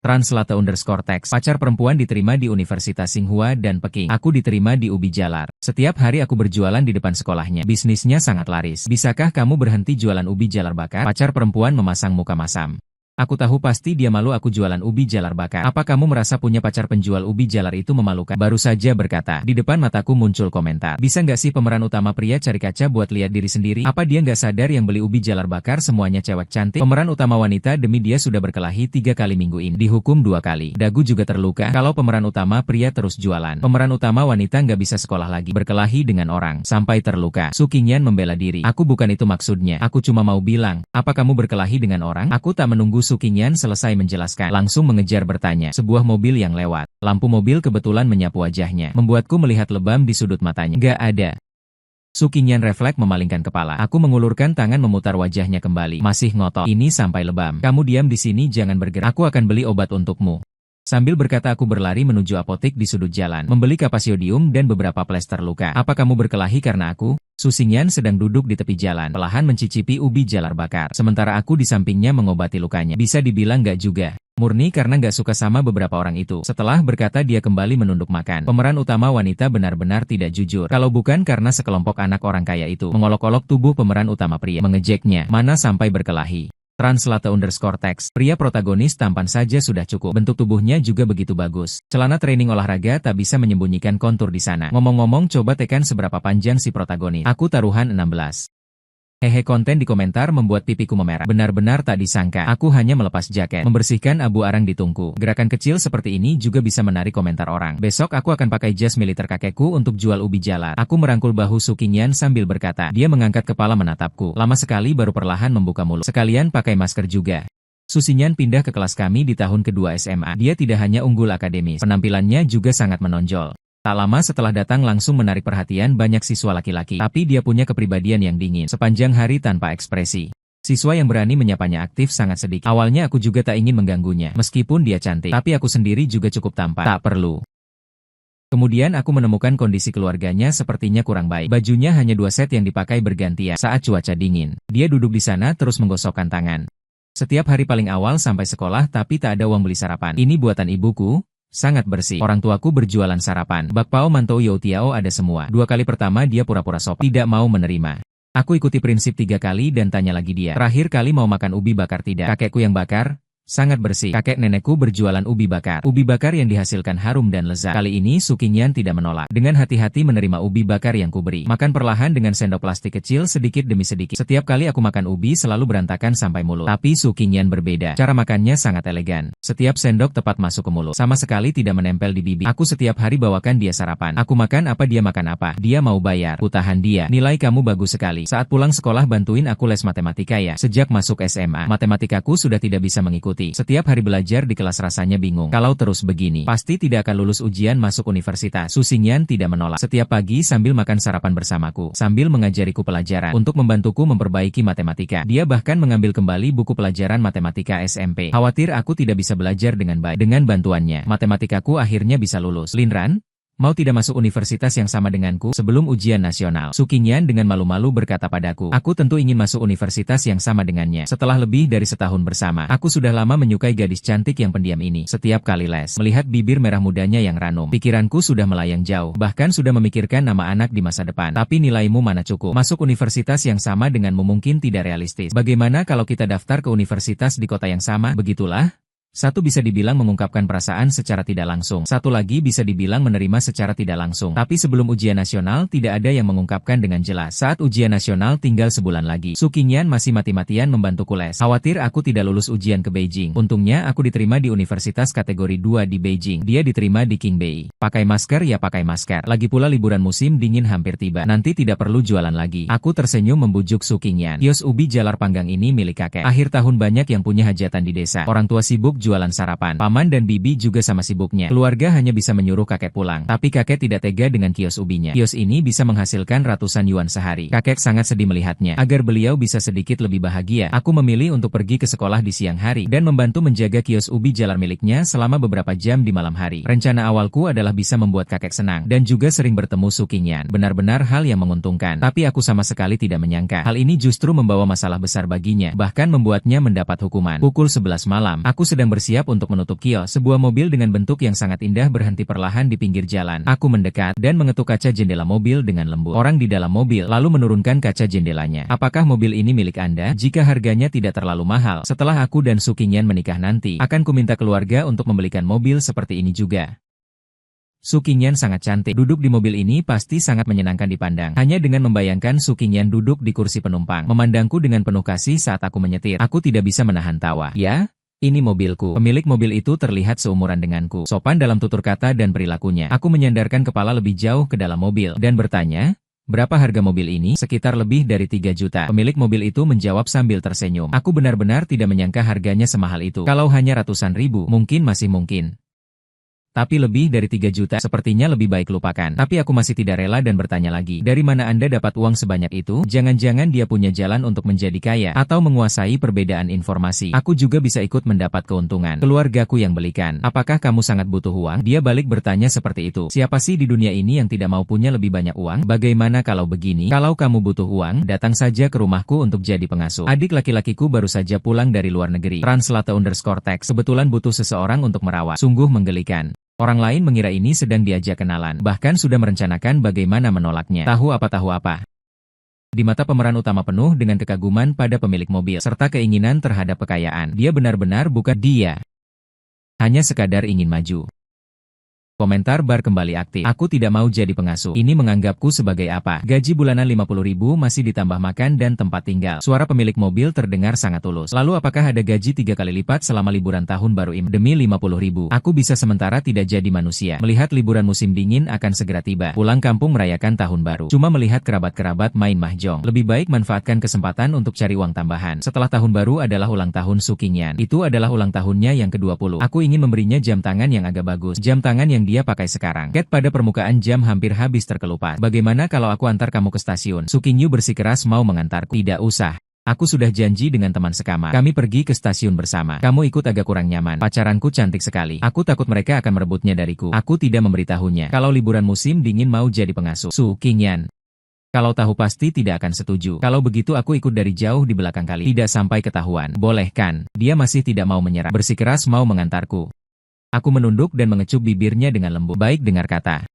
Translate_text. Pacar perempuan diterima di Universitas Tsinghua dan Peking. Aku diterima di Ubi Jalar. Setiap hari aku berjualan di depan sekolahnya. Bisnisnya sangat laris. Bisakah kamu berhenti jualan ubi jalar bakar? Pacar perempuan memasang muka masam. Aku tahu pasti dia malu aku jualan ubi jalar bakar. Apa kamu merasa punya pacar penjual ubi jalar itu memalukan? Baru saja berkata, di depan mataku muncul komentar. Bisa nggak sih pemeran utama pria cari kaca buat lihat diri sendiri? Apa dia nggak sadar yang beli ubi jalar bakar semuanya cewek cantik? Pemeran utama wanita demi dia sudah berkelahi 3 kali minggu ini. Dihukum 2 kali. Dagu juga terluka. Kalau pemeran utama pria terus jualan. Pemeran utama wanita nggak bisa sekolah lagi. Berkelahi dengan orang. Sampai terluka. Su Qingyan membela diri. Aku bukan itu maksudnya. Aku cuma mau bilang, apa kamu berkelahi dengan orang? Aku tak menunggu Su Qingyan selesai menjelaskan. Langsung mengejar bertanya. Sebuah mobil yang lewat. Lampu mobil kebetulan menyapu wajahnya. Membuatku melihat lebam di sudut matanya. Gak ada. Su Qingyan refleks memalingkan kepala. Aku mengulurkan tangan memutar wajahnya kembali. Masih ngotot. Ini sampai lebam. Kamu diam di sini jangan bergerak. Aku akan beli obat untukmu. Sambil berkata aku berlari menuju apotik di sudut jalan. Membeli kapasiodium dan beberapa plester luka. Apa kamu berkelahi karena aku? Su Qingyan sedang duduk di tepi jalan. Perlahan mencicipi ubi jalar bakar. Sementara aku di sampingnya mengobati lukanya. Bisa dibilang gak juga. Murni karena gak suka sama beberapa orang itu. Setelah berkata dia kembali menunduk makan. Pemeran utama wanita benar-benar tidak jujur. Kalau bukan karena sekelompok anak orang kaya itu mengolok-olok tubuh pemeran utama pria. Mengejeknya. Mana sampai berkelahi. Translate_text. Pria protagonis tampan saja sudah cukup. Bentuk tubuhnya juga begitu bagus. Celana training olahraga tak bisa menyembunyikan kontur di sana. Ngomong-ngomong coba tekan seberapa panjang si protagonis. Aku taruhan 16. Hehe, konten di komentar membuat pipiku memerah. Benar-benar tak disangka. Aku hanya melepas jaket, membersihkan abu arang di tungku. Gerakan kecil seperti ini juga bisa menarik komentar orang. Besok aku akan pakai jas militer kakekku untuk jual ubi jalar. Aku merangkul bahu Su Qingyan sambil berkata. Dia mengangkat kepala menatapku. Lama sekali baru perlahan membuka mulut. Sekalian pakai masker juga. Su Qingyan pindah ke kelas kami di tahun kedua SMA. Dia tidak hanya unggul akademis, penampilannya juga sangat menonjol. Tak lama setelah datang langsung menarik perhatian banyak siswa laki-laki. Tapi dia punya kepribadian yang dingin. Sepanjang hari tanpa ekspresi. Siswa yang berani menyapanya aktif sangat sedikit. Awalnya aku juga tak ingin mengganggunya. Meskipun dia cantik. Tapi aku sendiri juga cukup tampan. Tak perlu. Kemudian aku menemukan kondisi keluarganya sepertinya kurang baik. Bajunya hanya 2 set yang dipakai bergantian saat cuaca dingin. Dia duduk di sana terus menggosokkan tangan. Setiap hari paling awal sampai sekolah tapi tak ada uang beli sarapan. Ini buatan ibuku. Sangat bersih. Orang tuaku berjualan sarapan. Bakpao, mantou, youtiao ada semua. 2 kali pertama dia pura-pura sopan. Tidak mau menerima. Aku ikuti prinsip 3 kali dan tanya lagi dia. Terakhir kali mau makan ubi bakar tidak? Kakekku yang bakar. Sangat bersih. Kakek nenekku berjualan ubi bakar. Ubi bakar yang dihasilkan harum dan lezat. Kali ini Su Qingyan tidak menolak. Dengan hati-hati menerima ubi bakar yang kuberi. Makan perlahan dengan sendok plastik kecil sedikit demi sedikit. Setiap kali aku makan ubi selalu berantakan sampai mulut. Tapi Su Qingyan berbeda. Cara makannya sangat elegan. Setiap sendok tepat masuk ke mulut. Sama sekali tidak menempel di bibir. Aku setiap hari bawakan dia sarapan. Aku makan apa dia makan apa. Dia mau bayar. Kutahan dia. Nilai kamu bagus sekali. Saat pulang sekolah bantuin aku les matematika ya. Sejak masuk SMA, matematikaku sudah tidak bisa mengikuti. Setiap hari belajar di kelas rasanya bingung. Kalau terus begini, pasti tidak akan lulus ujian masuk universitas. Su Qingyan tidak menolak. Setiap pagi sambil makan sarapan bersamaku, sambil mengajariku pelajaran untuk membantuku memperbaiki matematika. Dia bahkan mengambil kembali buku pelajaran matematika SMP. Khawatir aku tidak bisa belajar dengan baik. Dengan bantuannya, matematikaku akhirnya bisa lulus. Linran? Mau tidak masuk universitas yang sama denganku sebelum ujian nasional? Su Qingyan dengan malu-malu berkata padaku. Aku tentu ingin masuk universitas yang sama dengannya. Setelah lebih dari setahun bersama, aku sudah lama menyukai gadis cantik yang pendiam ini. Setiap kali les, melihat bibir merah mudanya yang ranum, pikiranku sudah melayang jauh. Bahkan sudah memikirkan nama anak di masa depan. Tapi nilaimu mana cukup? Masuk universitas yang sama denganmu mungkin tidak realistis. Bagaimana kalau kita daftar ke universitas di kota yang sama? Begitulah. Satu bisa dibilang mengungkapkan perasaan secara tidak langsung. Satu lagi bisa dibilang menerima secara tidak langsung. Tapi sebelum ujian nasional tidak ada yang mengungkapkan dengan jelas. Saat ujian nasional tinggal sebulan lagi. Su Qingyan masih mati-matian membantuku les. Khawatir aku tidak lulus ujian ke Beijing. Untungnya aku diterima di universitas kategori 2 di Beijing. Dia diterima di Qingbei. Pakai masker ya pakai masker. Lagi pula liburan musim dingin hampir tiba. Nanti tidak perlu jualan lagi. Aku tersenyum membujuk Su Qingyan. Kios ubi jalar panggang ini milik kakek. Akhir tahun banyak yang punya hajatan di desa. Orang tua sibuk jualan sarapan. Paman dan bibi juga sama sibuknya. Keluarga hanya bisa menyuruh kakek pulang. Tapi kakek tidak tega dengan kios ubinya. Kios ini bisa menghasilkan ratusan yuan sehari. Kakek sangat sedih melihatnya. Agar beliau bisa sedikit lebih bahagia, aku memilih untuk pergi ke sekolah di siang hari dan membantu menjaga kios ubi jalar miliknya selama beberapa jam di malam hari. Rencana awalku adalah bisa membuat kakek senang dan juga sering bertemu Su Qingyan. Benar-benar hal yang menguntungkan. Tapi aku sama sekali tidak menyangka hal ini justru membawa masalah besar baginya, bahkan membuatnya mendapat hukuman. Pukul 11 malam, aku sedang sedang bersiap untuk menutup kios. Sebuah mobil dengan bentuk yang sangat indah berhenti perlahan di pinggir jalan. Aku mendekat dan mengetuk kaca jendela mobil dengan lembut. Orang di dalam mobil lalu menurunkan kaca jendelanya. Apakah mobil ini milik Anda? Jika harganya tidak terlalu mahal, setelah aku dan Su Qingyan menikah nanti, akan kuminta keluarga untuk membelikan mobil seperti ini juga. Su Qingyan sangat cantik. Duduk di mobil ini pasti sangat menyenangkan dipandang. Hanya dengan membayangkan Su Qingyan duduk di kursi penumpang, memandangku dengan penuh kasih saat aku menyetir, aku tidak bisa menahan tawa. Ya? Ini mobilku. Pemilik mobil itu terlihat seumuran denganku. Sopan dalam tutur kata dan perilakunya. Aku menyandarkan kepala lebih jauh ke dalam mobil dan bertanya, berapa harga mobil ini? Sekitar lebih dari 3 juta. Pemilik mobil itu menjawab sambil tersenyum. Aku benar-benar tidak menyangka harganya semahal itu. Kalau hanya ratusan ribu, mungkin masih mungkin. Tapi lebih dari 3 juta, sepertinya lebih baik lupakan. Tapi aku masih tidak rela dan bertanya lagi. Dari mana Anda dapat uang sebanyak itu? Jangan-jangan dia punya jalan untuk menjadi kaya, atau menguasai perbedaan informasi. Aku juga bisa ikut mendapat keuntungan. Keluargaku yang belikan. Apakah kamu sangat butuh uang? Dia balik bertanya seperti itu. Siapa sih di dunia ini yang tidak mau punya lebih banyak uang? Bagaimana kalau begini? Kalau kamu butuh uang, datang saja ke rumahku untuk jadi pengasuh. Adik laki-lakiku baru saja pulang dari luar negeri. Translate_text. Kebetulan butuh seseorang untuk merawat. Sungguh menggelikan. Orang lain mengira ini sedang diajak kenalan, bahkan sudah merencanakan bagaimana menolaknya. Tahu apa? Di mata pemeran utama penuh dengan kekaguman pada pemilik mobil, serta keinginan terhadap kekayaan. Dia benar-benar bukan dia. Hanya sekadar ingin maju. Komentar bar kembali aktif. Aku tidak mau jadi pengasuh. Ini menganggapku sebagai apa? Gaji bulanan 50.000 masih ditambah makan dan tempat tinggal. Suara pemilik mobil terdengar sangat tulus. Lalu apakah ada gaji 3 kali lipat selama liburan tahun baru Imlek? Demi 50.000, aku bisa sementara tidak jadi manusia. Melihat liburan musim dingin akan segera tiba. Pulang kampung merayakan tahun baru. Cuma melihat kerabat-kerabat main mahjong. Lebih baik manfaatkan kesempatan untuk cari uang tambahan. Setelah tahun baru adalah ulang tahun Su Qingyan. Itu adalah ulang tahunnya yang ke-20. Aku ingin memberinya jam tangan yang agak bagus. Jam tangan yang dia pakai sekarang. Cat pada permukaan jam hampir habis terkelupas. Bagaimana kalau aku antar kamu ke stasiun? Su Qingyu bersikeras mau mengantarku. Tidak usah. Aku sudah janji dengan teman sekamar. Kami pergi ke stasiun bersama. Kamu ikut agak kurang nyaman. Pacaranku cantik sekali. Aku takut mereka akan merebutnya dariku. Aku tidak memberitahunya. Kalau liburan musim dingin mau jadi pengasuh. Su Qingyan. Kalau tahu pasti tidak akan setuju. Kalau begitu aku ikut dari jauh di belakang kali. Tidak sampai ketahuan. Boleh kan? Dia masih tidak mau menyerah. Bersikeras mau mengantarku. Aku menunduk dan mengecup bibirnya dengan lembut. Baik, dengar kata.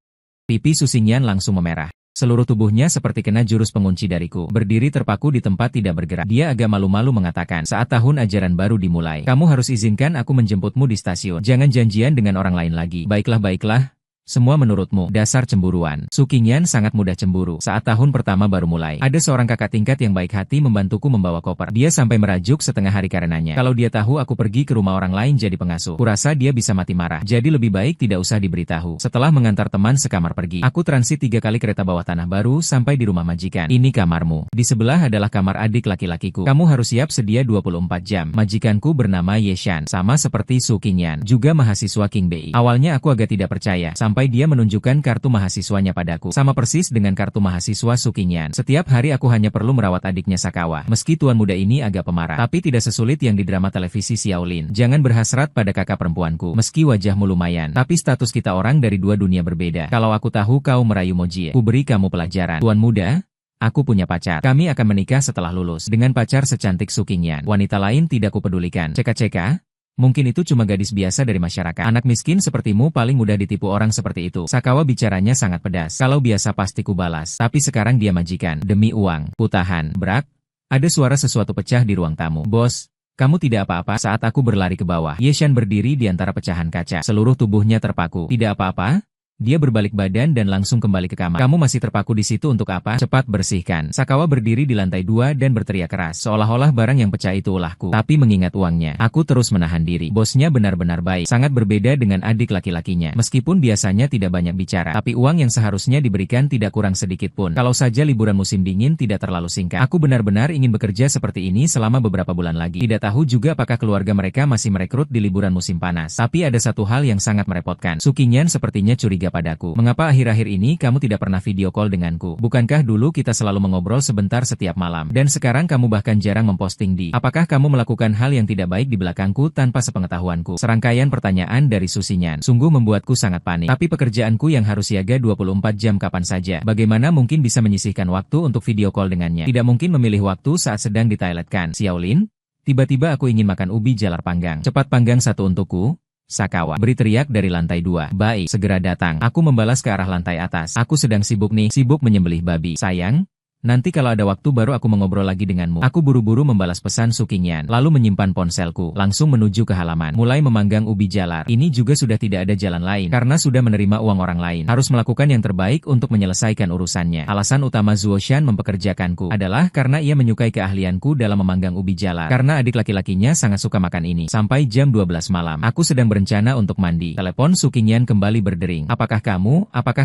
Pipi Su Qingyan langsung memerah. Seluruh tubuhnya seperti kena jurus pengunci dariku. Berdiri terpaku di tempat tidak bergerak. Dia agak malu-malu mengatakan, saat tahun ajaran baru dimulai, kamu harus izinkan aku menjemputmu di stasiun. Jangan janjian dengan orang lain lagi. Baiklah. Semua menurutmu, dasar cemburuan. Su Qingyan sangat mudah cemburu. Saat tahun pertama baru mulai, ada seorang kakak tingkat yang baik hati membantuku membawa koper. Dia sampai merajuk setengah hari karenanya. Kalau dia tahu aku pergi ke rumah orang lain jadi pengasuh, kurasa dia bisa mati marah. Jadi lebih baik tidak usah diberitahu. Setelah mengantar teman sekamar pergi, aku transit 3 kali kereta bawah tanah baru sampai di rumah majikan. Ini kamarmu. Di sebelah adalah kamar adik laki-lakiku. Kamu harus siap sedia 24 jam. Majikanku bernama Ye Shan, sama seperti Su Qingyan, juga mahasiswa King Bei. Awalnya aku agak tidak percaya, sampai dia menunjukkan kartu mahasiswanya padaku. Sama persis dengan kartu mahasiswa Su Qingyan. Setiap hari aku hanya perlu merawat adiknya Sakawa. Meski tuan muda ini agak pemarah, tapi tidak sesulit yang di drama televisi Xiaolin. Jangan berhasrat pada kakak perempuanku. Meski wajahmu lumayan, tapi status kita orang dari 2 dunia berbeda. Kalau aku tahu kau merayu Mojie, ku beri kamu pelajaran. Tuan muda, aku punya pacar. Kami akan menikah setelah lulus. Dengan pacar secantik Su Qingyan, wanita lain tidak kupedulikan. Ceka-ceka? Mungkin itu cuma gadis biasa dari masyarakat. Anak miskin sepertimu paling mudah ditipu orang seperti itu. Sakawa bicaranya sangat pedas. Kalau biasa pasti kubalas. Tapi sekarang dia majikan. Demi uang. Kutahan. Brak. Ada suara sesuatu pecah di ruang tamu. Bos, kamu tidak apa-apa? Saat aku berlari ke bawah, Ye Shan berdiri di antara pecahan kaca. Seluruh tubuhnya terpaku. Tidak apa-apa? Dia berbalik badan dan langsung kembali ke kamar. Kamu masih terpaku di situ untuk apa? Cepat bersihkan. Sakawa berdiri di lantai 2 dan berteriak keras. Seolah-olah barang yang pecah itu ulahku. Tapi mengingat uangnya, aku terus menahan diri. Bosnya benar-benar baik. Sangat berbeda dengan adik laki-lakinya. Meskipun biasanya tidak banyak bicara, tapi uang yang seharusnya diberikan tidak kurang sedikit pun. Kalau saja liburan musim dingin tidak terlalu singkat. Aku benar-benar ingin bekerja seperti ini selama beberapa bulan lagi. Tidak tahu juga apakah keluarga mereka masih merekrut di liburan musim panas. Tapi ada satu hal yang sangat merepotkan. Su Qingyan sepertinya curiga padaku. Mengapa akhir-akhir ini kamu tidak pernah video call denganku? Bukankah dulu kita selalu mengobrol sebentar setiap malam? Dan sekarang kamu bahkan jarang memposting di. Apakah kamu melakukan hal yang tidak baik di belakangku tanpa sepengetahuanku? Serangkaian pertanyaan dari Su Qingyan sungguh membuatku sangat panik. Tapi pekerjaanku yang harus siaga 24 jam kapan saja. Bagaimana mungkin bisa menyisihkan waktu untuk video call dengannya? Tidak mungkin memilih waktu saat sedang di toilet kan? Xiaolin? Tiba-tiba aku ingin makan ubi jalar panggang. Cepat panggang satu untukku, Sakawa. Beri teriak dari lantai 2. Baik, segera datang. Aku membalas ke arah lantai atas. Aku sedang sibuk nih, sibuk menyembelih babi. Sayang, nanti kalau ada waktu baru aku mengobrol lagi denganmu. Aku buru-buru membalas pesan Su Qingyan, lalu menyimpan ponselku, langsung menuju ke halaman. Mulai memanggang ubi jalar. Ini juga sudah tidak ada jalan lain, karena sudah menerima uang orang lain. Harus melakukan yang terbaik untuk menyelesaikan urusannya. Alasan utama Zuoshan mempekerjakanku adalah karena ia menyukai keahlianku dalam memanggang ubi jalar. Karena adik laki-lakinya sangat suka makan ini. Sampai jam 12 malam, aku sedang berencana untuk mandi. Telepon Su Qingyan kembali berdering. Apakah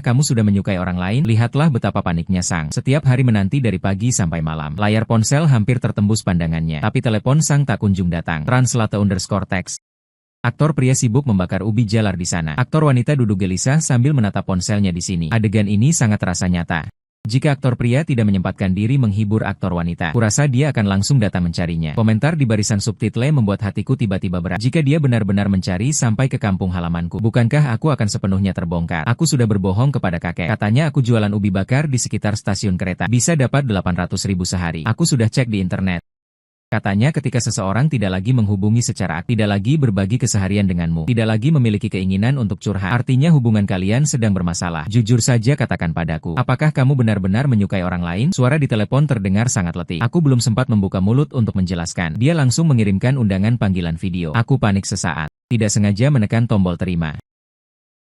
kamu sudah menyukai orang lain? Lihatlah betapa paniknya Sang. Setiap hari menanti dari pagi sampai malam. Layar ponsel hampir tertembus pandangannya, tapi telepon Sang tak kunjung datang. Translate_text. Aktor pria sibuk membakar ubi jalar di sana. Aktor wanita duduk gelisah sambil menatap ponselnya di sini. Adegan ini sangat terasa nyata. Jika aktor pria tidak menyempatkan diri menghibur aktor wanita, kurasa dia akan langsung datang mencarinya. Komentar di barisan subtitle membuat hatiku tiba-tiba berat. Jika dia benar-benar mencari sampai ke kampung halamanku, bukankah aku akan sepenuhnya terbongkar? Aku sudah berbohong kepada kakek. Katanya aku jualan ubi bakar di sekitar stasiun kereta. Bisa dapat 800.000 sehari. Aku sudah cek di internet. Katanya ketika seseorang tidak lagi menghubungi secara aktif, tidak lagi berbagi keseharian denganmu, tidak lagi memiliki keinginan untuk curhat, artinya hubungan kalian sedang bermasalah. Jujur saja katakan padaku, apakah kamu benar-benar menyukai orang lain? Suara di telepon terdengar sangat letih. Aku belum sempat membuka mulut untuk menjelaskan. Dia langsung mengirimkan undangan panggilan video. Aku panik sesaat. Tidak sengaja menekan tombol terima.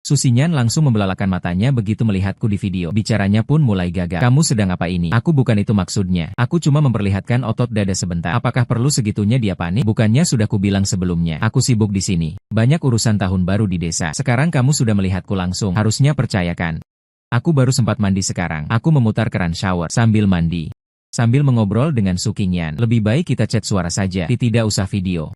Su Qingyan langsung membelalakan matanya begitu melihatku di video. Bicaranya pun mulai gagap. Kamu sedang apa ini? Aku bukan itu maksudnya. Aku cuma memperlihatkan otot dada sebentar. Apakah perlu segitunya dia panik? Bukannya sudah kubilang sebelumnya. Aku sibuk di sini. Banyak urusan tahun baru di desa. Sekarang kamu sudah melihatku langsung. Harusnya percayakan. Aku baru sempat mandi sekarang. Aku memutar keran shower sambil mandi. Sambil mengobrol dengan Su Qingyan. Lebih baik kita chat suara saja. Tidak usah video.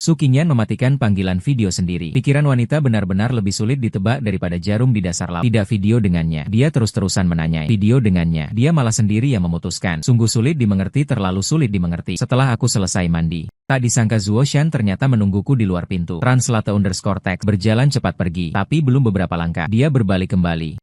Su Qingyan mematikan panggilan video sendiri. Pikiran wanita benar-benar lebih sulit ditebak daripada jarum di dasar laut. Tidak video dengannya. Dia terus-terusan menanyai. Video dengannya. Dia malah sendiri yang memutuskan. Sungguh sulit dimengerti, terlalu sulit dimengerti. Setelah aku selesai mandi, tak disangka Zuoshan ternyata menungguku di luar pintu. Translate_text berjalan cepat pergi. Tapi belum beberapa langkah, dia berbalik kembali.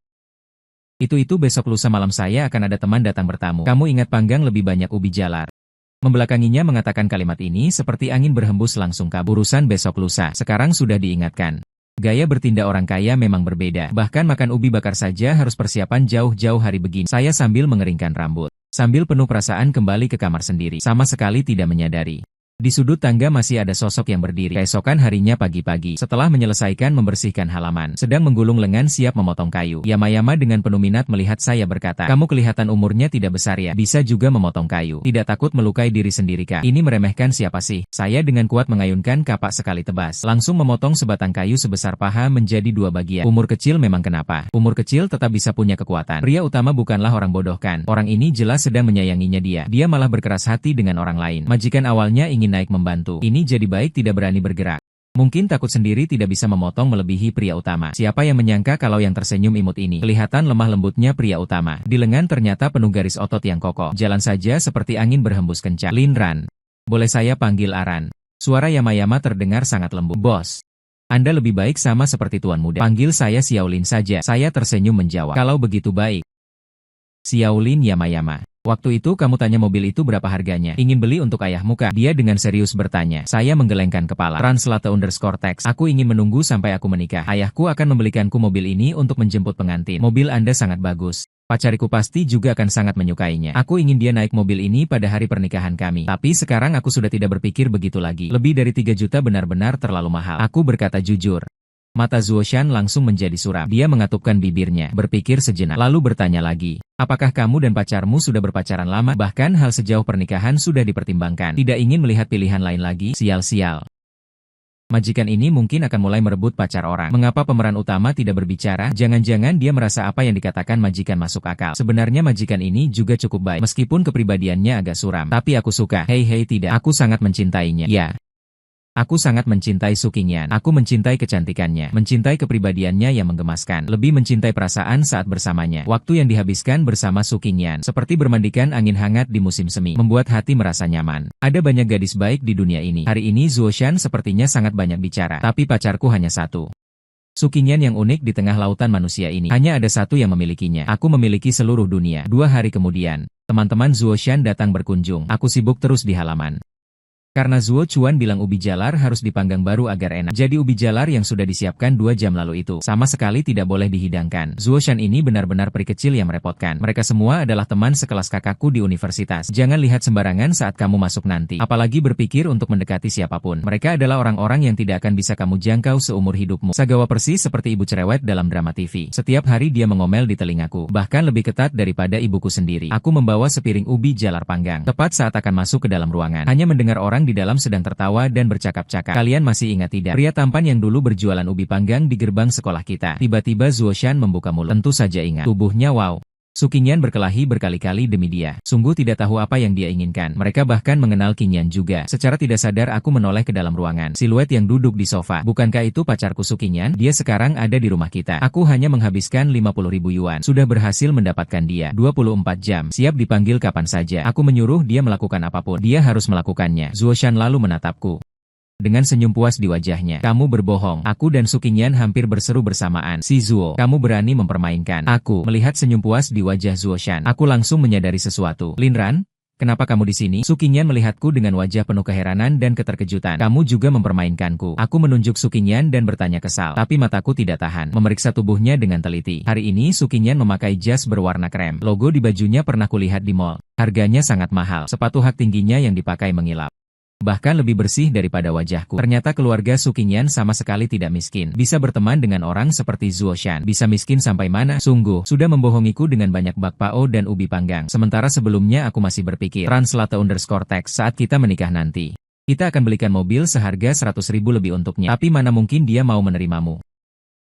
Itu besok lusa malam saya akan ada teman datang bertamu. Kamu ingat panggang lebih banyak ubi jalar. Membelakanginya mengatakan kalimat ini seperti angin berhembus langsung kabur. Urusan besok lusa, sekarang sudah diingatkan. Gaya bertindak orang kaya memang berbeda. Bahkan makan ubi bakar saja harus persiapan jauh-jauh hari begini. Saya sambil mengeringkan rambut. Sambil penuh perasaan kembali ke kamar sendiri. Sama sekali tidak menyadari. Di sudut tangga masih ada sosok yang berdiri. Keesokan harinya pagi-pagi, setelah menyelesaikan membersihkan halaman, sedang menggulung lengan siap memotong kayu. Yama-Yama dengan penuh minat melihat saya berkata, kamu kelihatan umurnya tidak besar ya, bisa juga memotong kayu. Tidak takut melukai diri sendiri kah? Ini meremehkan siapa sih? Saya dengan kuat mengayunkan kapak sekali tebas, langsung memotong sebatang kayu sebesar paha menjadi 2 bagian. Umur kecil memang kenapa? Umur kecil tetap bisa punya kekuatan. Pria utama bukanlah orang bodoh kan? Orang ini jelas sedang menyayanginya dia. Dia malah berkeras hati dengan orang lain. Majikan awalnya ingin naik membantu. Ini jadi baik tidak berani bergerak. Mungkin takut sendiri tidak bisa memotong melebihi pria utama. Siapa yang menyangka kalau yang tersenyum imut ini kelihatan lemah lembutnya pria utama. Di lengan ternyata penuh garis otot yang kokoh. Jalan saja seperti angin berhembus kencang. Lin Ran. Boleh saya panggil Aran? Suara Yama-Yama terdengar sangat lembut. Bos. Anda lebih baik sama seperti tuan muda. Panggil saya Xiaolin saja. Saya tersenyum menjawab. Kalau begitu baik. Xiaolin Yama-Yama. Waktu itu kamu tanya mobil itu berapa harganya? Ingin beli untuk ayahmu kah? Dia dengan serius bertanya. Saya menggelengkan kepala. Translate_text. Aku ingin menunggu sampai aku menikah. Ayahku akan membelikanku mobil ini untuk menjemput pengantin. Mobil Anda sangat bagus. Pacariku pasti juga akan sangat menyukainya. Aku ingin dia naik mobil ini pada hari pernikahan kami. Tapi sekarang aku sudah tidak berpikir begitu lagi. Lebih dari 3 juta benar-benar terlalu mahal. Aku berkata jujur. Mata Zuoshan langsung menjadi suram. Dia mengatupkan bibirnya, berpikir sejenak, lalu bertanya lagi. Apakah kamu dan pacarmu sudah berpacaran lama? Bahkan hal sejauh pernikahan sudah dipertimbangkan. Tidak ingin melihat pilihan lain lagi? Sial-sial. Majikan ini mungkin akan mulai merebut pacar orang. Mengapa pemeran utama tidak berbicara? Jangan-jangan dia merasa apa yang dikatakan majikan masuk akal. Sebenarnya majikan ini juga cukup baik. Meskipun kepribadiannya agak suram. Tapi aku suka. Hei tidak. Aku sangat mencintainya. Ya. Aku sangat mencintai Su Qingyan. Aku mencintai kecantikannya, mencintai kepribadiannya yang menggemaskan, lebih mencintai perasaan saat bersamanya. Waktu yang dihabiskan bersama Su Qingyan, seperti bermandikan angin hangat di musim semi, membuat hati merasa nyaman. Ada banyak gadis baik di dunia ini. Hari ini Zuoshan sepertinya sangat banyak bicara, tapi pacarku hanya satu. Su Qingyan yang unik di tengah lautan manusia ini. Hanya ada satu yang memilikinya. Aku memiliki seluruh dunia. 2 hari kemudian, teman-teman Zuoshan datang berkunjung. Aku sibuk terus di halaman. Karena Zuo Chuan bilang ubi jalar harus dipanggang baru agar enak. Jadi ubi jalar yang sudah disiapkan 2 jam lalu itu sama sekali tidak boleh dihidangkan. Zuo Shan ini benar-benar peri kecil yang merepotkan. Mereka semua adalah teman sekelas kakakku di universitas. Jangan lihat sembarangan saat kamu masuk nanti. Apalagi berpikir untuk mendekati siapapun. Mereka adalah orang-orang yang tidak akan bisa kamu jangkau seumur hidupmu. Sagawa persis seperti ibu cerewet dalam drama TV. Setiap hari dia mengomel di telingaku. Bahkan lebih ketat daripada ibuku sendiri. Aku membawa sepiring ubi jalar panggang. Tepat saat akan masuk ke dalam ruangan. Hanya mendengar orang di dalam sedang tertawa dan bercakap-cakap. Kalian masih ingat tidak? Pria tampan yang dulu berjualan ubi panggang di gerbang sekolah kita. Tiba-tiba Zuo Shan membuka mulut. Tentu saja ingat. Tubuhnya wow. Su Qingyan berkelahi berkali-kali demi dia. Sungguh tidak tahu apa yang dia inginkan. Mereka bahkan mengenal Qingyan juga. Secara tidak sadar aku menoleh ke dalam ruangan. Siluet yang duduk di sofa. Bukankah itu pacarku Su Qingyan? Dia sekarang ada di rumah kita. Aku hanya menghabiskan 50.000 yuan. Sudah berhasil mendapatkan dia. 24 jam. Siap dipanggil kapan saja. Aku menyuruh dia melakukan apapun. Dia harus melakukannya. Zuo Shan lalu menatapku dengan senyum puas di wajahnya. Kamu berbohong. Aku dan Su Qingyan hampir berseru bersamaan. Si Zuo, kamu berani mempermainkan aku. Melihat senyum puas di wajah Zuo Shan, aku langsung menyadari sesuatu. Lin Ran, kenapa kamu di sini? Su Qingyan melihatku dengan wajah penuh keheranan dan keterkejutan. Kamu juga mempermainkanku. Aku menunjuk Su Qingyan dan bertanya kesal. Tapi mataku tidak tahan. Memeriksa tubuhnya dengan teliti. Hari ini Su Qingyan memakai jas berwarna krem. Logo di bajunya pernah kulihat di mall. Harganya sangat mahal. Sepatu hak tingginya yang dipakai mengilap. Bahkan lebih bersih daripada wajahku. Ternyata keluarga Su Qingyan sama sekali tidak miskin. Bisa berteman dengan orang seperti Zuo Shan. Bisa miskin sampai mana? Sungguh, sudah membohongiku dengan banyak bakpao dan ubi panggang. Sementara sebelumnya aku masih berpikir, Translate_text saat kita menikah nanti. Kita akan belikan mobil seharga 100.000 lebih untuknya. Tapi mana mungkin dia mau menerimamu.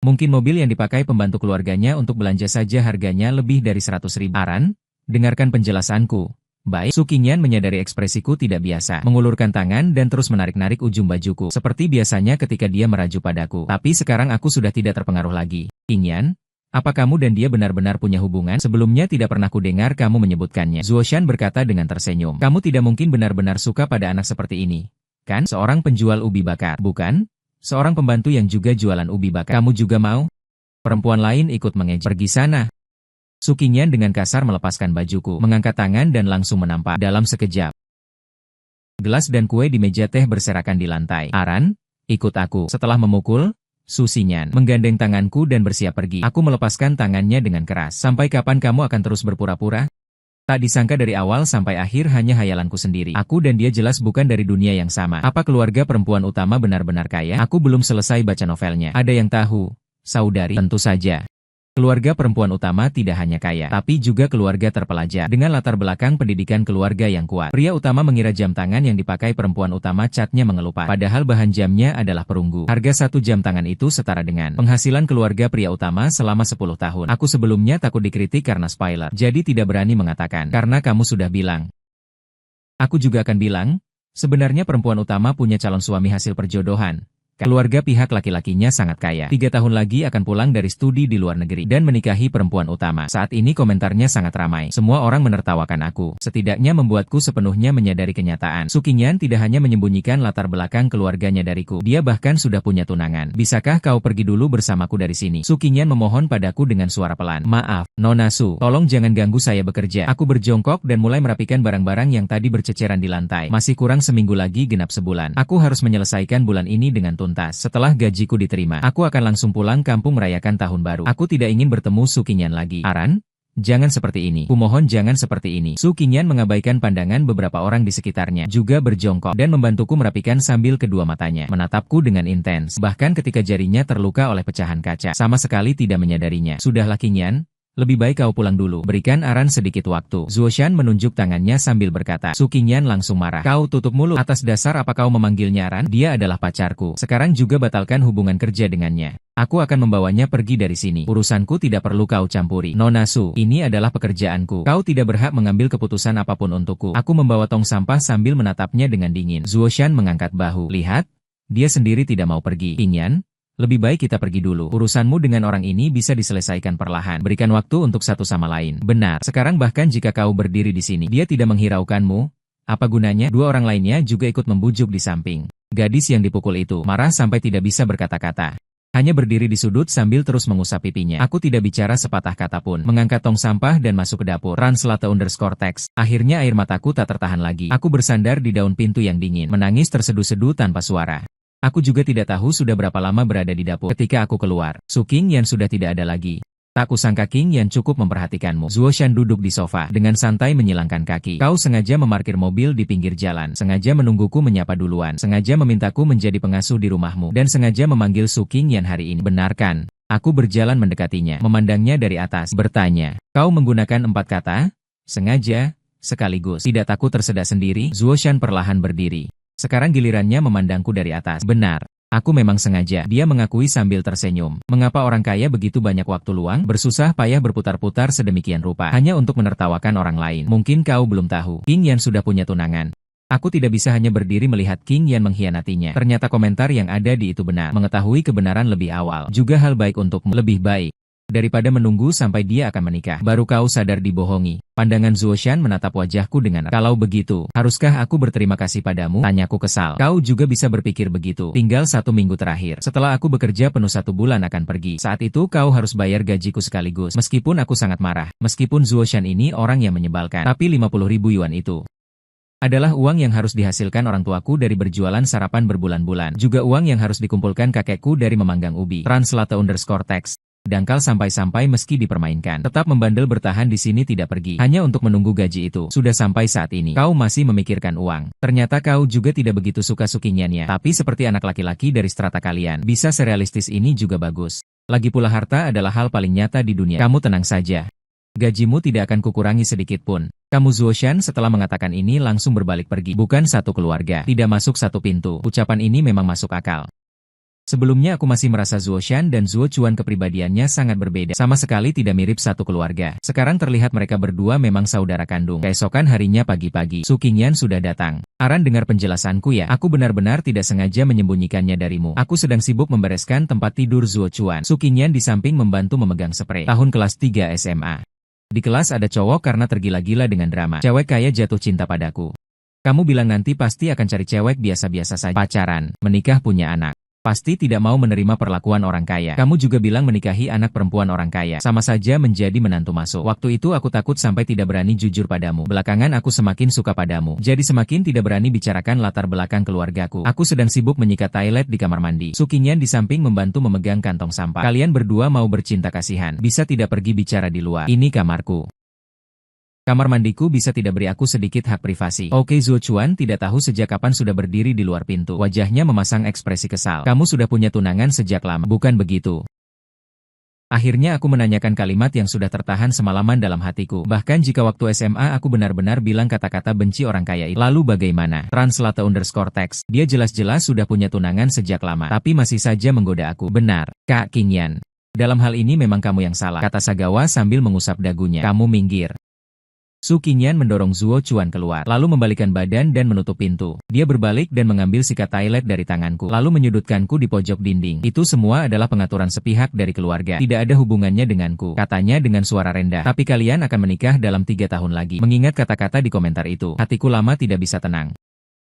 Mungkin mobil yang dipakai pembantu keluarganya untuk belanja saja harganya lebih dari 100.000. Aran, dengarkan penjelasanku. Baik, Su Qingyan menyadari ekspresiku tidak biasa, mengulurkan tangan dan terus menarik-narik ujung bajuku, seperti biasanya ketika dia merajuk padaku. Tapi sekarang aku sudah tidak terpengaruh lagi. Qingyan, apa kamu dan dia benar-benar punya hubungan? Sebelumnya tidak pernah kudengar kamu menyebutkannya. Zuo Shan berkata dengan tersenyum. Kamu tidak mungkin benar-benar suka pada anak seperti ini. Kan? Seorang penjual ubi bakar, bukan? Seorang pembantu yang juga jualan ubi bakar. Kamu juga mau? Perempuan lain ikut mengejek. Pergi sana. Su Qingyan dengan kasar melepaskan bajuku, mengangkat tangan dan langsung menampak. Dalam sekejap, gelas dan kue di meja teh berserakan di lantai. Aran, ikut aku. Setelah memukul, Su Qingyan menggandeng tanganku dan bersiap pergi. Aku melepaskan tangannya dengan keras. Sampai kapan kamu akan terus berpura-pura? Tak disangka dari awal sampai akhir hanya hayalanku sendiri. Aku dan dia jelas bukan dari dunia yang sama. Apa keluarga perempuan utama benar-benar kaya? Aku belum selesai baca novelnya. Ada yang tahu? Saudari, tentu saja. Keluarga perempuan utama tidak hanya kaya, tapi juga keluarga terpelajar, dengan latar belakang pendidikan keluarga yang kuat. Pria utama mengira jam tangan yang dipakai perempuan utama catnya mengelupas, padahal bahan jamnya adalah perunggu. Harga 1 jam tangan itu setara dengan penghasilan keluarga pria utama selama 10 tahun. Aku sebelumnya takut dikritik karena spoiler, jadi tidak berani mengatakan, karena kamu sudah bilang. Aku juga akan bilang, sebenarnya perempuan utama punya calon suami hasil perjodohan. Keluarga pihak laki-lakinya sangat kaya. 3 tahun lagi akan pulang dari studi di luar negeri dan menikahi perempuan utama. Saat ini komentarnya sangat ramai. Semua orang menertawakan aku. Setidaknya membuatku sepenuhnya menyadari kenyataan. Su Qingyan tidak hanya menyembunyikan latar belakang keluarganya dariku. Dia bahkan sudah punya tunangan. Bisakah kau pergi dulu bersamaku dari sini? Su Qingyan memohon padaku dengan suara pelan. Maaf, Nona Su. Tolong jangan ganggu saya bekerja. Aku berjongkok dan mulai merapikan barang-barang yang tadi berceceran di lantai. Masih kurang seminggu lagi genap sebulan. Aku harus menyelesaikan bulan ini dengan tuntas. Setelah gajiku diterima, aku akan langsung pulang kampung merayakan tahun baru. Aku tidak ingin bertemu Su Qingyan lagi. Aran, jangan seperti ini. Kumohon jangan seperti ini. Su Qingyan mengabaikan pandangan beberapa orang di sekitarnya, juga berjongkok dan membantuku merapikan sambil kedua matanya menatapku dengan intens. Bahkan ketika jarinya terluka oleh pecahan kaca, sama sekali tidak menyadarinya. Sudahlah Qingyan. Lebih baik kau pulang dulu. Berikan Aran sedikit waktu. Zuo Shan menunjuk tangannya sambil berkata. Su Qingyan langsung marah. Kau tutup mulut. Atas dasar apa kau memanggilnya Aran? Dia adalah pacarku. Sekarang juga batalkan hubungan kerja dengannya. Aku akan membawanya pergi dari sini. Urusanku tidak perlu kau campuri. Nona Su, ini adalah pekerjaanku. Kau tidak berhak mengambil keputusan apapun untukku. Aku membawa tong sampah sambil menatapnya dengan dingin. Zuo Shan mengangkat bahu. Lihat, dia sendiri tidak mau pergi. Qingyan, lebih baik kita pergi dulu. Urusanmu dengan orang ini bisa diselesaikan perlahan. Berikan waktu untuk satu sama lain. Benar. Sekarang bahkan jika kau berdiri di sini, dia tidak menghiraukanmu. Apa gunanya? 2 orang lainnya juga ikut membujuk di samping. Gadis yang dipukul itu marah sampai tidak bisa berkata-kata. Hanya berdiri di sudut sambil terus mengusap pipinya. Aku tidak bicara sepatah kata pun. Mengangkat tong sampah dan masuk ke dapur. Translate_text. Akhirnya air mataku tak tertahan lagi. Aku bersandar di daun pintu yang dingin. Menangis terseduh-seduh tanpa suara. Aku juga tidak tahu sudah berapa lama berada di dapur. Ketika aku keluar, Su Qingyan sudah tidak ada lagi. Tak kusangka Qingyan cukup memperhatikanmu. Zuoshan duduk di sofa, dengan santai menyilangkan kaki. Kau sengaja memarkir mobil di pinggir jalan, sengaja menungguku menyapa duluan, sengaja memintaku menjadi pengasuh di rumahmu, dan sengaja memanggil Su Qingyan hari ini. Benarkan? Aku berjalan mendekatinya, memandangnya dari atas, bertanya, kau menggunakan 4 kata? Sengaja, sekaligus. Tidak takut tersedak sendiri? Zuoshan perlahan berdiri. Sekarang gilirannya memandangku dari atas. Benar. Aku memang sengaja, dia mengakui sambil tersenyum. Mengapa orang kaya begitu banyak waktu luang, bersusah payah berputar-putar sedemikian rupa, hanya untuk menertawakan orang lain? Mungkin kau belum tahu, Qingyan sudah punya tunangan. Aku tidak bisa hanya berdiri melihat Qingyan mengkhianatinya. Ternyata komentar yang ada di itu benar. Mengetahui kebenaran lebih awal, juga hal baik untukmu. Lebih baik daripada menunggu sampai dia akan menikah, baru kau sadar dibohongi. Pandangan Zuoshan menatap wajahku dengan, kalau begitu, haruskah aku berterima kasih padamu? Tanyaku kesal. Kau juga bisa berpikir begitu. Tinggal 1 minggu terakhir. Setelah aku bekerja penuh 1 bulan akan pergi. Saat itu kau harus bayar gajiku sekaligus. Meskipun aku sangat marah. Meskipun Zuoshan ini orang yang menyebalkan. Tapi 50.000 yuan itu adalah uang yang harus dihasilkan orang tuaku dari berjualan sarapan berbulan-bulan. Juga uang yang harus dikumpulkan kakekku dari memanggang ubi. Translate_text. Dangkal sampai-sampai meski dipermainkan, tetap membandel bertahan di sini tidak pergi, hanya untuk menunggu gaji itu. Sudah sampai saat ini, kau masih memikirkan uang. Ternyata kau juga tidak begitu suka Qingyannya. Tapi seperti anak laki-laki dari strata kalian, bisa serealistis ini juga bagus. Lagi pula harta adalah hal paling nyata di dunia. Kamu tenang saja. Gajimu tidak akan kukurangi sedikit pun. Kamu Zuoshan setelah mengatakan ini langsung berbalik pergi. Bukan satu keluarga, tidak masuk satu pintu. Ucapan ini memang masuk akal. Sebelumnya aku masih merasa Zuoshan dan Zuo Chuan kepribadiannya sangat berbeda. Sama sekali tidak mirip satu keluarga. Sekarang terlihat mereka berdua memang saudara kandung. Keesokan harinya pagi-pagi, Su Qingyan sudah datang. Aran, dengar penjelasanku ya. Aku benar-benar tidak sengaja menyembunyikannya darimu. Aku sedang sibuk membereskan tempat tidur Zuo Chuan. Su Qingyan di samping membantu memegang sprei. Tahun kelas 3 SMA. Di kelas ada cowok karena tergila-gila dengan drama. Cewek kaya jatuh cinta padaku. Kamu bilang nanti pasti akan cari cewek biasa-biasa saja. Pacaran, menikah, punya anak. Pasti tidak mau menerima perlakuan orang kaya. Kamu juga bilang menikahi anak perempuan orang kaya. Sama saja menjadi menantu masuk. Waktu itu aku takut sampai tidak berani jujur padamu. Belakangan aku semakin suka padamu. Jadi semakin tidak berani bicarakan latar belakang keluargaku. Aku sedang sibuk menyikat toilet di kamar mandi. Su Qingyan di samping membantu memegang kantong sampah. Kalian berdua mau bercinta kasihan. Bisa tidak pergi bicara di luar. Ini kamarku. Kamar mandiku, bisa tidak beri aku sedikit hak privasi? Oke. Zuo Chuan tidak tahu sejak kapan sudah berdiri di luar pintu. Wajahnya memasang ekspresi kesal. Kamu sudah punya tunangan sejak lama, bukan begitu? Akhirnya aku menanyakan kalimat yang sudah tertahan semalaman dalam hatiku. Bahkan jika waktu SMA aku benar-benar bilang kata-kata benci orang kaya itu. Lalu bagaimana? Translate_text. Dia jelas-jelas sudah punya tunangan sejak lama, tapi masih saja menggoda aku. Benar, Kak Qingyan. Dalam hal ini memang kamu yang salah, kata Sagawa sambil mengusap dagunya. Kamu minggir. Su Qingyan mendorong Zuo Chuan keluar, lalu membalikkan badan dan menutup pintu. Dia berbalik dan mengambil sikat toilet dari tanganku, lalu menyudutkanku di pojok dinding. Itu semua adalah pengaturan sepihak dari keluarga. Tidak ada hubungannya denganku, katanya dengan suara rendah. Tapi kalian akan menikah dalam 3 tahun lagi. Mengingat kata-kata di komentar itu, hatiku lama tidak bisa tenang.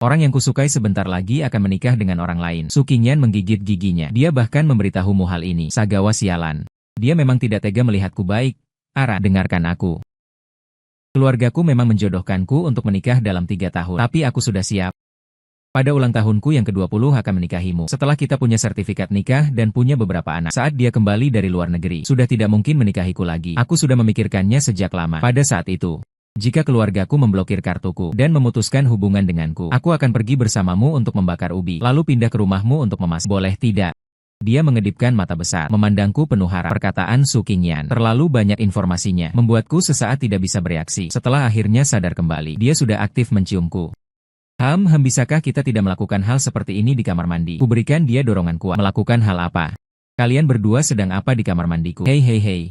Orang yang kusukai sebentar lagi akan menikah dengan orang lain. Su Qingyan menggigit giginya. Dia bahkan memberitahumu hal ini. Sagawa sialan. Dia memang tidak tega melihatku baik. Ara, dengarkan aku. Keluargaku memang menjodohkanku untuk menikah dalam 3 tahun. Tapi aku sudah siap. Pada ulang tahunku yang ke-20 akan menikahimu. Setelah kita punya sertifikat nikah dan punya beberapa anak. Saat dia kembali dari luar negeri, sudah tidak mungkin menikahiku lagi. Aku sudah memikirkannya sejak lama. Pada saat itu, jika keluargaku memblokir kartuku dan memutuskan hubungan denganku, aku akan pergi bersamamu untuk membakar ubi, lalu pindah ke rumahmu untuk memasak. Boleh tidak? Dia mengedipkan mata besar, memandangku penuh harap. Perkataan Su Qingyan terlalu banyak informasinya, membuatku sesaat tidak bisa bereaksi. Setelah akhirnya sadar kembali, dia sudah aktif menciumku. Bisakah kita tidak melakukan hal seperti ini di kamar mandi? Kuberikan dia dorongan kuat. Melakukan hal apa? Kalian berdua sedang apa di kamar mandiku? Hei.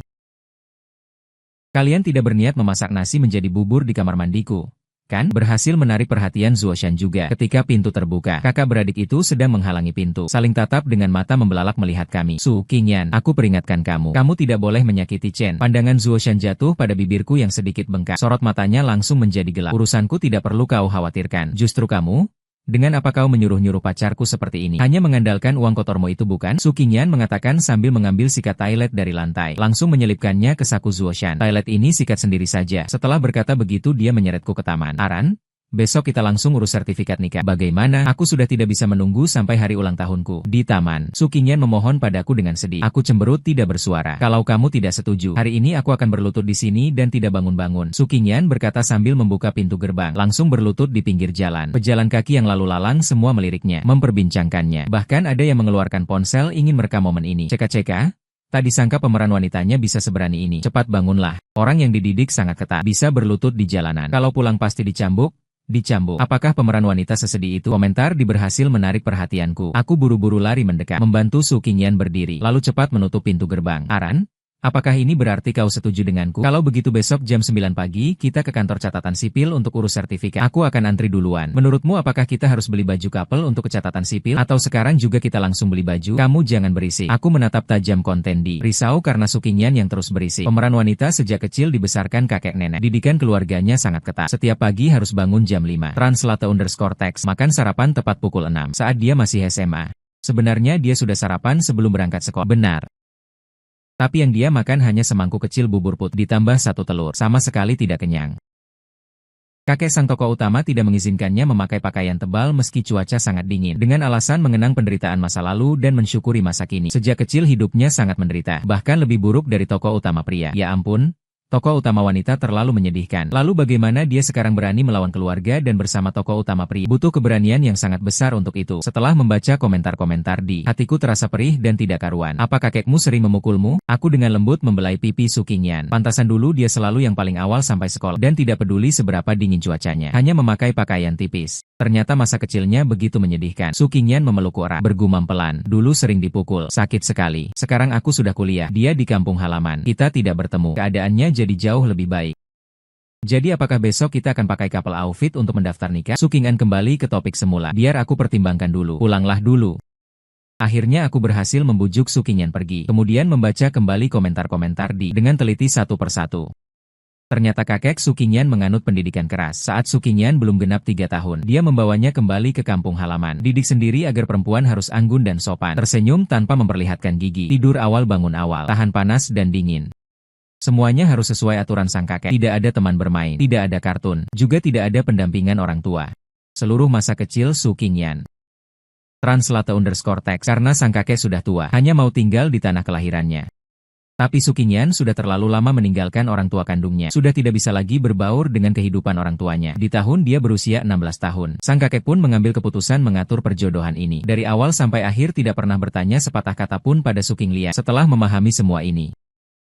Kalian tidak berniat memasak nasi menjadi bubur di kamar mandiku, kan? Berhasil menarik perhatian Zuoshan juga. Ketika pintu terbuka, kakak beradik itu sedang menghalangi pintu, saling tatap dengan mata membelalak melihat kami. Su Qingyan, aku peringatkan kamu. Kamu tidak boleh menyakiti Chen. Pandangan Zuoshan jatuh pada bibirku yang sedikit bengkak. Sorot matanya langsung menjadi gelap. Urusanku tidak perlu kau khawatirkan. Justru kamu? Dengan apa kau menyuruh-nyuruh pacarku seperti ini? Hanya mengandalkan uang kotormu itu bukan? Su Qingyan mengatakan sambil mengambil sikat toilet dari lantai, langsung menyelipkannya ke saku Zuoshan. Toilet ini sikat sendiri saja. Setelah berkata begitu dia menyeretku ke taman. Aran? Besok kita langsung urus sertifikat nikah. Bagaimana? Aku sudah tidak bisa menunggu sampai hari ulang tahunku. Di taman, Su Qingyan memohon padaku dengan sedih. Aku cemberut tidak bersuara. Kalau kamu tidak setuju, hari ini aku akan berlutut di sini dan tidak bangun-bangun. Su Qingyan berkata sambil membuka pintu gerbang. Langsung berlutut di pinggir jalan. Pejalan kaki yang lalu lalang semua meliriknya, memperbincangkannya. Bahkan ada yang mengeluarkan ponsel ingin merekam momen ini. Ceka-ceka? Tak disangka pemeran wanitanya bisa seberani ini. Cepat bangunlah. Orang yang dididik sangat ketat. Bisa berlutut di jalanan. Kalau pulang pasti dicambuk. Dicambuk. Apakah pemeran wanita sesedih itu? Komentar berhasil menarik perhatianku. Aku buru-buru lari mendekat, membantu Su Qingyan berdiri, lalu cepat menutup pintu gerbang. Aran? Apakah ini berarti kau setuju denganku? Kalau begitu besok jam 9 pagi kita ke kantor catatan sipil untuk urus sertifikat. Aku akan antri duluan. Menurutmu apakah kita harus beli baju couple untuk ke catatan sipil? Atau sekarang juga kita langsung beli baju? Kamu jangan berisik. Aku menatap tajam konten di risau karena Su Qingyan yang terus berisik. Pemeran wanita sejak kecil dibesarkan kakek nenek. Didikan keluarganya sangat ketat. Setiap pagi harus bangun jam 5. Translate_text. Makan sarapan tepat pukul 6 saat dia masih SMA. Sebenarnya dia sudah sarapan sebelum berangkat sekolah. Benar. Tapi yang dia makan hanya semangkuk kecil bubur putih ditambah 1 telur, sama sekali tidak kenyang. Kakek sang tokoh utama tidak mengizinkannya memakai pakaian tebal meski cuaca sangat dingin, dengan alasan mengenang penderitaan masa lalu dan mensyukuri masa kini. Sejak kecil hidupnya sangat menderita, bahkan lebih buruk dari tokoh utama pria. Ya ampun. Tokoh utama wanita terlalu menyedihkan. Lalu bagaimana dia sekarang berani melawan keluarga dan bersama tokoh utama pria? Butuh keberanian yang sangat besar untuk itu. Setelah membaca komentar-komentar di hatiku terasa perih dan tidak karuan. Apa kakekmu sering memukulmu? Aku dengan lembut membelai pipi Su Qingyan. Pantasan dulu dia selalu yang paling awal sampai sekolah dan tidak peduli seberapa dingin cuacanya. Hanya memakai pakaian tipis. Ternyata masa kecilnya begitu menyedihkan. Su Qingyan memeluk erat, bergumam pelan. Dulu sering dipukul, sakit sekali. Sekarang aku sudah kuliah. Dia di kampung halaman. Kita tidak bertemu. Keadaannya jadi jauh lebih baik. Jadi apakah besok kita akan pakai couple outfit untuk mendaftar nikah? Su Qingyan kembali ke topik semula. Biar aku pertimbangkan dulu. Pulanglah dulu. Akhirnya aku berhasil membujuk Su Qingyan pergi. Kemudian membaca kembali komentar-komentar dengan teliti satu persatu. Ternyata kakek Su Qingyan menganut pendidikan keras. Saat Su Qingyan belum genap 3 tahun, dia membawanya kembali ke kampung halaman. Didik sendiri agar perempuan harus anggun dan sopan. Tersenyum tanpa memperlihatkan gigi. Tidur awal bangun awal. Tahan panas dan dingin. Semuanya harus sesuai aturan sang kakek. Tidak ada teman bermain. Tidak ada kartun. Juga tidak ada pendampingan orang tua. Seluruh masa kecil Su Qingyan. Translate_text. Karena sang kakek sudah tua, hanya mau tinggal di tanah kelahirannya. Tapi Su Qingyan sudah terlalu lama meninggalkan orang tua kandungnya. Sudah tidak bisa lagi berbaur dengan kehidupan orang tuanya. Di tahun dia berusia 16 tahun. Sang kakek pun mengambil keputusan mengatur perjodohan ini. Dari awal sampai akhir tidak pernah bertanya sepatah kata pun pada Su Qingyan. Setelah memahami semua ini,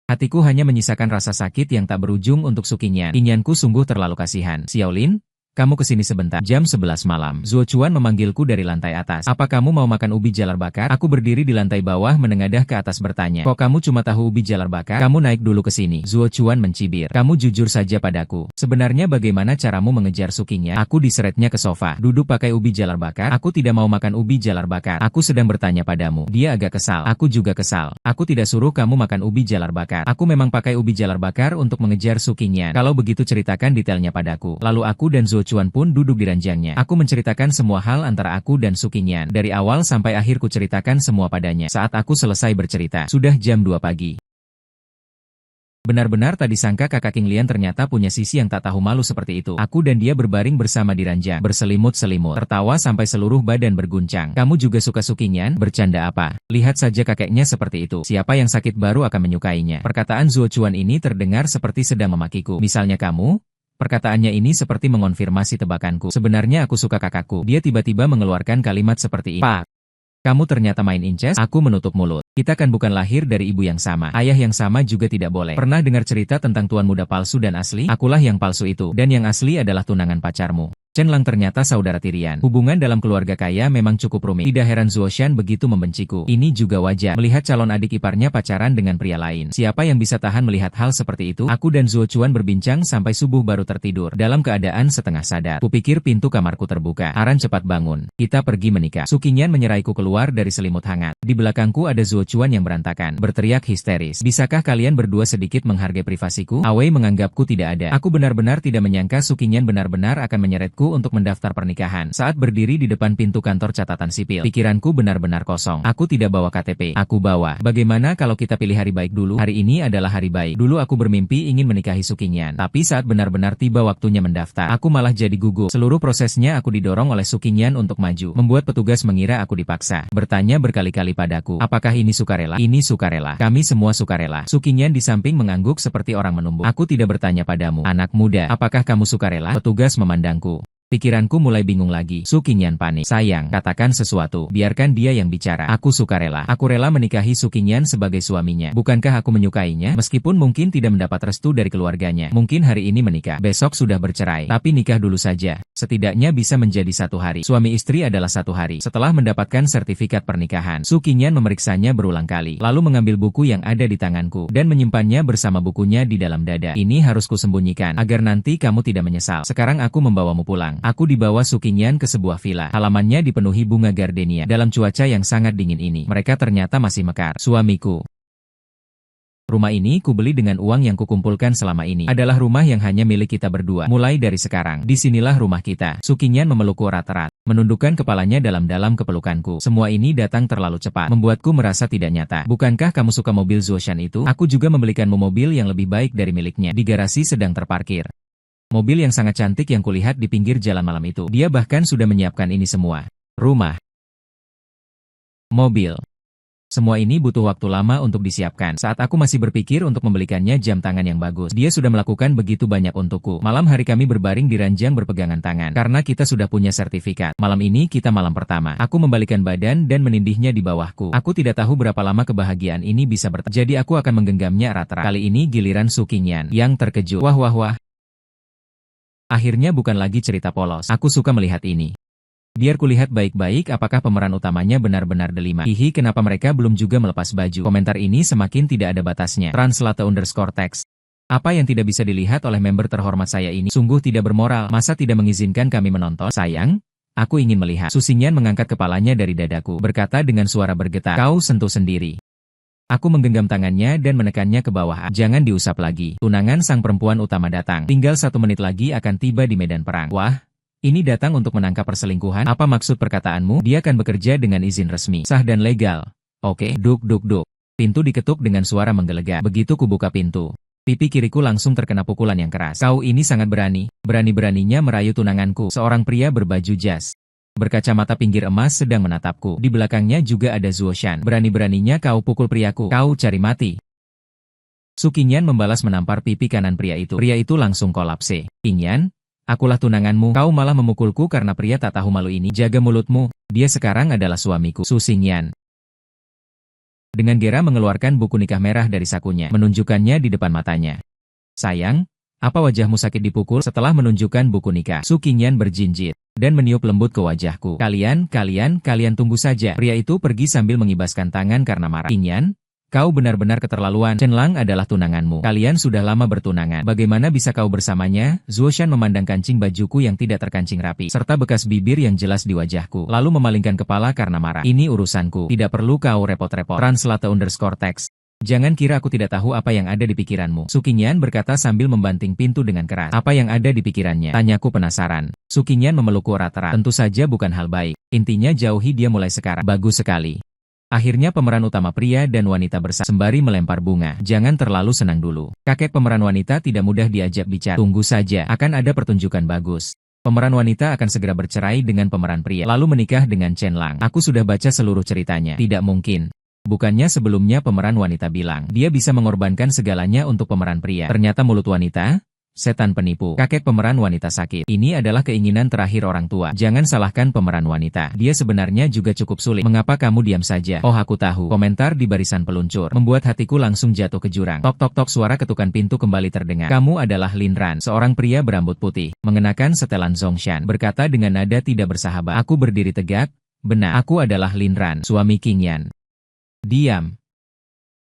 hatiku hanya menyisakan rasa sakit yang tak berujung untuk Su Qingyan. Qingyanku sungguh terlalu kasihan. Xiaolin? Kamu kesini sebentar. Jam 11 malam. Zuochuan memanggilku dari lantai atas. Apa kamu mau makan ubi jalar bakar? Aku berdiri di lantai bawah menengadah ke atas bertanya. Kok kamu cuma tahu ubi jalar bakar? Kamu naik dulu ke sini. Zuochuan mencibir. Kamu jujur saja padaku. Sebenarnya bagaimana caramu mengejar Su Qingyan? Aku diseretnya ke sofa. Duduk pakai ubi jalar bakar? Aku tidak mau makan ubi jalar bakar. Aku sedang bertanya padamu. Dia agak kesal. Aku juga kesal. Aku tidak suruh kamu makan ubi jalar bakar. Aku memang pakai ubi jalar bakar untuk mengejar Su Qingyan. Kalau begitu ceritakan detailnya padaku. Lalu aku dan Zuochuan pun duduk di ranjangnya. Aku menceritakan semua hal antara aku dan Su Qingyan. Dari awal sampai akhir ku ceritakan semua padanya. Saat aku selesai bercerita, sudah jam 2 pagi. Benar-benar tak disangka kakak Qingyan ternyata punya sisi yang tak tahu malu seperti itu. Aku dan dia berbaring bersama di ranjang, berselimut-selimut, tertawa sampai seluruh badan berguncang. Kamu juga suka Su Qingyan? Bercanda apa? Lihat saja kakeknya seperti itu. Siapa yang sakit baru akan menyukainya. Perkataan Zuochuan ini terdengar seperti sedang memakiku. Misalnya kamu? Perkataannya ini seperti mengonfirmasi tebakanku. Sebenarnya aku suka kakakku. Dia tiba-tiba mengeluarkan kalimat seperti ini. Pak, kamu ternyata main inces? Aku menutup mulut. Kita kan bukan lahir dari ibu yang sama. Ayah yang sama juga tidak boleh. Pernah dengar cerita tentang tuan muda palsu dan asli? Akulah yang palsu itu. Dan yang asli adalah tunangan pacarmu. Chen Lang ternyata saudara tirian. Hubungan dalam keluarga kaya memang cukup rumit. Tidak heran Zuoshan begitu membenciku. Ini juga wajar. Melihat calon adik iparnya pacaran dengan pria lain. Siapa yang bisa tahan melihat hal seperti itu? Aku dan Zuochuan berbincang sampai subuh baru tertidur. Dalam keadaan setengah sadar. Kupikir pintu kamarku terbuka. Aran cepat bangun. Kita pergi menikah. Su Qingyan menyeraiku keluar keluar dari selimut hangat. Di belakangku ada Zuo Chuan yang berantakan, berteriak histeris. Bisakah kalian berdua sedikit menghargai privasiku? Awei menganggapku tidak ada. Aku benar-benar tidak menyangka Su Qingyan benar-benar akan menyeretku untuk mendaftar pernikahan. Saat berdiri di depan pintu kantor catatan sipil, pikiranku benar-benar kosong. Aku tidak bawa KTP. Aku bawa. Bagaimana kalau kita pilih hari baik dulu? Hari ini adalah hari baik. Dulu aku bermimpi ingin menikahi Su Qingyan. Tapi saat benar-benar tiba waktunya mendaftar, aku malah jadi gugup. Seluruh prosesnya aku didorong oleh Su Qingyan untuk maju. Membuat petugas mengira aku dipaksa. Bertanya berkali-kali padaku, apakah ini sukarela? Ini sukarela. Kami semua sukarela. Su Qingyan di samping mengangguk seperti orang menumbuk. Aku tidak bertanya padamu, anak muda, apakah kamu sukarela? Petugas memandangku. Pikiranku mulai bingung lagi. Su Qingyan panik. Sayang, katakan sesuatu. Biarkan dia yang bicara. Aku sukarela. Aku rela menikahi Su Qingyan sebagai suaminya. Bukankah aku menyukainya? Meskipun mungkin tidak mendapat restu dari keluarganya. Mungkin hari ini menikah, besok sudah bercerai. Tapi nikah dulu saja. Setidaknya bisa menjadi 1 hari. Suami istri adalah 1 hari. Setelah mendapatkan sertifikat pernikahan, Su Qingyan memeriksanya berulang kali. Lalu mengambil buku yang ada di tanganku dan menyimpannya bersama bukunya di dalam dada. Ini harus kusembunyikan agar nanti kamu tidak menyesal. Sekarang aku membawamu pulang. Aku dibawa Su Qingyan ke sebuah villa. Halamannya dipenuhi bunga gardenia. Dalam cuaca yang sangat dingin ini, mereka ternyata masih mekar. Suamiku. Rumah ini kubeli dengan uang yang kukumpulkan selama ini. Adalah rumah yang hanya milik kita berdua. Mulai dari sekarang, disinilah rumah kita. Su Qingyan memelukku erat-erat, menundukkan kepalanya dalam-dalam ke pelukanku. Semua ini datang terlalu cepat, membuatku merasa tidak nyata. Bukankah kamu suka mobil Zuoshan itu? Aku juga membelikanmu mobil yang lebih baik dari miliknya. Di garasi sedang terparkir. Mobil yang sangat cantik yang kulihat di pinggir jalan malam itu. Dia bahkan sudah menyiapkan ini semua. Rumah. Mobil. Semua ini butuh waktu lama untuk disiapkan. Saat aku masih berpikir untuk membelikannya jam tangan yang bagus, dia sudah melakukan begitu banyak untukku. Malam hari kami berbaring di ranjang berpegangan tangan. Karena kita sudah punya sertifikat. Malam ini kita malam pertama. Aku membalikan badan dan menindihnya di bawahku. Aku tidak tahu berapa lama kebahagiaan ini bisa bertahan. Jadi aku akan menggenggamnya erat-erat. Kali ini giliran Su Qingyan yang terkejut. Wah wah wah. Akhirnya bukan lagi cerita polos. Aku suka melihat ini. Biar kulihat baik-baik apakah pemeran utamanya benar-benar delima. Hihi, kenapa mereka belum juga melepas baju? Komentar ini semakin tidak ada batasnya. Translate_text. Apa yang tidak bisa dilihat oleh member terhormat saya ini? Sungguh tidak bermoral. Masa tidak mengizinkan kami menonton? Sayang, aku ingin melihat. Su Qingyan mengangkat kepalanya dari dadaku, berkata dengan suara bergetar. Kau sentuh sendiri. Aku menggenggam tangannya dan menekannya ke bawah. Jangan diusap lagi. Tunangan sang perempuan utama datang. Tinggal 1 menit lagi akan tiba di medan perang. Wah, ini datang untuk menangkap perselingkuhan? Apa maksud perkataanmu? Dia akan bekerja dengan izin resmi, sah dan legal. Oke, duk duk duk. Pintu diketuk dengan suara menggelegar. Begitu kubuka pintu, pipi kiriku langsung terkena pukulan yang keras. Kau ini sangat berani. Berani-beraninya merayu tunanganku. Seorang pria berbaju jas berkacamata pinggir emas sedang menatapku. Di belakangnya juga ada Zuoshan. Berani-beraninya kau pukul priaku. Kau cari mati. Su Qingyan membalas menampar pipi kanan pria itu. Pria itu langsung kolapse. Qingyan, akulah tunanganmu. Kau malah memukulku karena pria tak tahu malu ini. Jaga mulutmu. Dia sekarang adalah suamiku. Su Qingyan dengan gera mengeluarkan buku nikah merah dari sakunya. Menunjukkannya di depan matanya. Sayang, apa wajahmu sakit dipukul? Setelah menunjukkan buku nikah, Su Qingyan berjinjit dan meniup lembut ke wajahku. Kalian tunggu saja. Pria itu pergi sambil mengibaskan tangan karena marah. Qingyan, kau benar-benar keterlaluan. Chen Lang adalah tunanganmu. Kalian sudah lama bertunangan. Bagaimana bisa kau bersamanya? Zuoshan memandang kancing bajuku yang tidak terkancing rapi, serta bekas bibir yang jelas di wajahku, lalu memalingkan kepala karena marah. Ini urusanku. Tidak perlu kau repot-repot. Translate_text. Jangan kira aku tidak tahu apa yang ada di pikiranmu. Su Qingyan berkata sambil membanting pintu dengan keras. Apa yang ada di pikirannya? Tanyaku penasaran. Su Qingyan memelukku erat-erat. Tentu saja bukan hal baik. Intinya jauhi dia mulai sekarang. Bagus sekali. Akhirnya pemeran utama pria dan wanita bersama sembari melempar bunga. Jangan terlalu senang dulu. Kakek pemeran wanita tidak mudah diajak bicara. Tunggu saja, akan ada pertunjukan bagus. Pemeran wanita akan segera bercerai dengan pemeran pria, lalu menikah dengan Chen Lang. Aku sudah baca seluruh ceritanya. Tidak mungkin. Bukannya sebelumnya pemeran wanita bilang, dia bisa mengorbankan segalanya untuk pemeran pria. Ternyata mulut wanita, setan penipu. Kakek pemeran wanita sakit. Ini adalah keinginan terakhir orang tua. Jangan salahkan pemeran wanita. Dia sebenarnya juga cukup sulit. Mengapa kamu diam saja? Oh, aku tahu. Komentar di barisan peluncur membuat hatiku langsung jatuh ke jurang. Tok tok tok, suara ketukan pintu kembali terdengar. Kamu adalah Lin Ran, seorang pria berambut putih, mengenakan setelan Zongshan, berkata dengan nada tidak bersahabat. Aku berdiri tegak. Benar, aku adalah Lin Ran, suami Qingyan. Diam.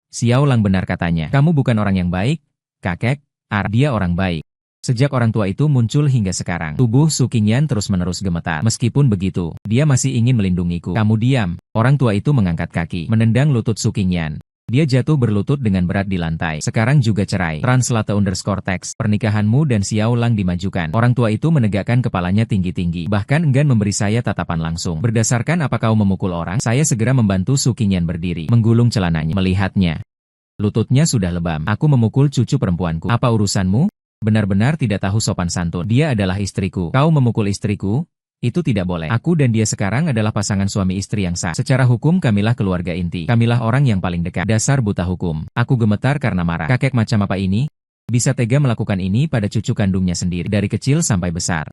Xiao Lang, benar katanya. Kamu bukan orang yang baik, kakek. Dia orang baik. Sejak orang tua itu muncul hingga sekarang, tubuh Su Qingyan terus-menerus gemetar. Meskipun begitu, dia masih ingin melindungiku. Kamu diam. Orang tua itu mengangkat kaki, menendang lutut Su Qingyan. Dia jatuh berlutut dengan berat di lantai. Sekarang juga cerai. Translate_text. Pernikahanmu dan Xiao Lang dimajukan. Orang tua itu menegakkan kepalanya tinggi-tinggi. Bahkan enggan memberi saya tatapan langsung. Berdasarkan apa kau memukul orang? Saya segera membantu Su Qingyan berdiri. Menggulung celananya. Melihatnya, lututnya sudah lebam. Aku memukul cucu perempuanku. Apa urusanmu? Benar-benar tidak tahu sopan santun. Dia adalah istriku. Kau memukul istriku? Itu tidak boleh. Aku dan dia sekarang adalah pasangan suami istri yang sah. Secara hukum kamilah keluarga inti. Kamilah orang yang paling dekat. Dasar buta hukum. Aku gemetar karena marah. Kakek macam apa ini? Bisa tega melakukan ini pada cucu kandungnya sendiri. Dari kecil sampai besar.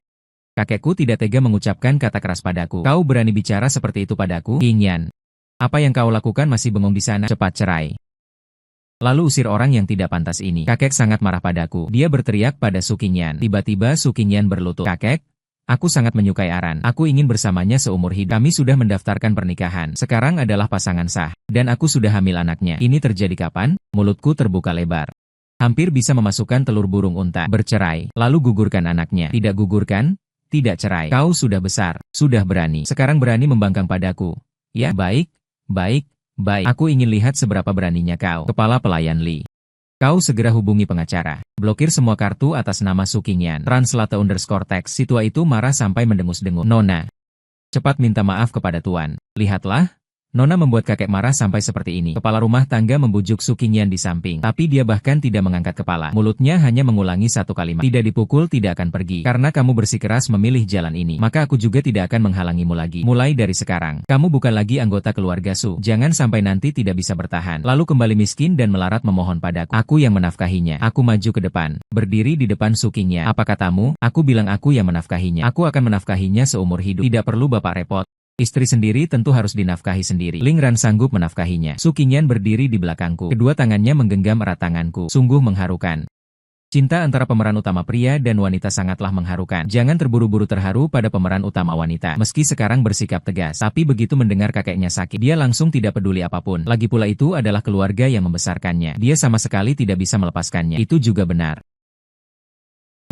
Kakekku tidak tega mengucapkan kata keras padaku. Kau berani bicara seperti itu padaku? Qingyan. Apa yang kau lakukan masih bengong di sana? Cepat cerai. Lalu usir orang yang tidak pantas ini. Kakek sangat marah padaku. Dia berteriak pada Su Qingyan. Tiba-tiba Su Qingyan berlutut. Kakek, aku sangat menyukai Aran. Aku ingin bersamanya seumur hidup. Kami sudah mendaftarkan pernikahan. Sekarang adalah pasangan sah. Dan aku sudah hamil anaknya. Ini terjadi kapan? Mulutku terbuka lebar. Hampir bisa memasukkan telur burung unta. Bercerai. Lalu gugurkan anaknya. Tidak gugurkan? Tidak cerai. Kau sudah besar. Sudah berani. Sekarang berani membangkang padaku. Ya, baik. Baik. Baik, aku ingin lihat seberapa beraninya kau. Kepala pelayan Li. Kau segera hubungi pengacara. Blokir semua kartu atas nama Su Qingyan. Translate_text. Si tua itu marah sampai mendengus-dengus. Nona, cepat minta maaf kepada Tuan. Lihatlah. Nona membuat kakek marah sampai seperti ini. Kepala rumah tangga membujuk Su Qingyan di samping. Tapi dia bahkan tidak mengangkat kepala. Mulutnya hanya mengulangi satu kalimat. Tidak dipukul tidak akan pergi. Karena kamu bersikeras memilih jalan ini. Maka aku juga tidak akan menghalangimu lagi. Mulai dari sekarang. Kamu bukan lagi anggota keluarga Su. Jangan sampai nanti tidak bisa bertahan. Lalu kembali miskin dan melarat memohon padaku. Aku yang menafkahinya. Aku maju ke depan. Berdiri di depan Su Qingyan. Apa katamu? Aku bilang aku yang menafkahinya. Aku akan menafkahinya seumur hidup. Tidak perlu bapak repot. Istri sendiri tentu harus dinafkahi sendiri. Ling Ran sanggup menafkahinya. Su Qingyan berdiri di belakangku. Kedua tangannya menggenggam erat tanganku. Sungguh mengharukan. Cinta antara pemeran utama pria dan wanita sangatlah mengharukan. Jangan terburu-buru terharu pada pemeran utama wanita. Meski sekarang bersikap tegas, tapi begitu mendengar kakeknya sakit, dia langsung tidak peduli apapun. Lagi pula itu adalah keluarga yang membesarkannya. Dia sama sekali tidak bisa melepaskannya. Itu juga benar.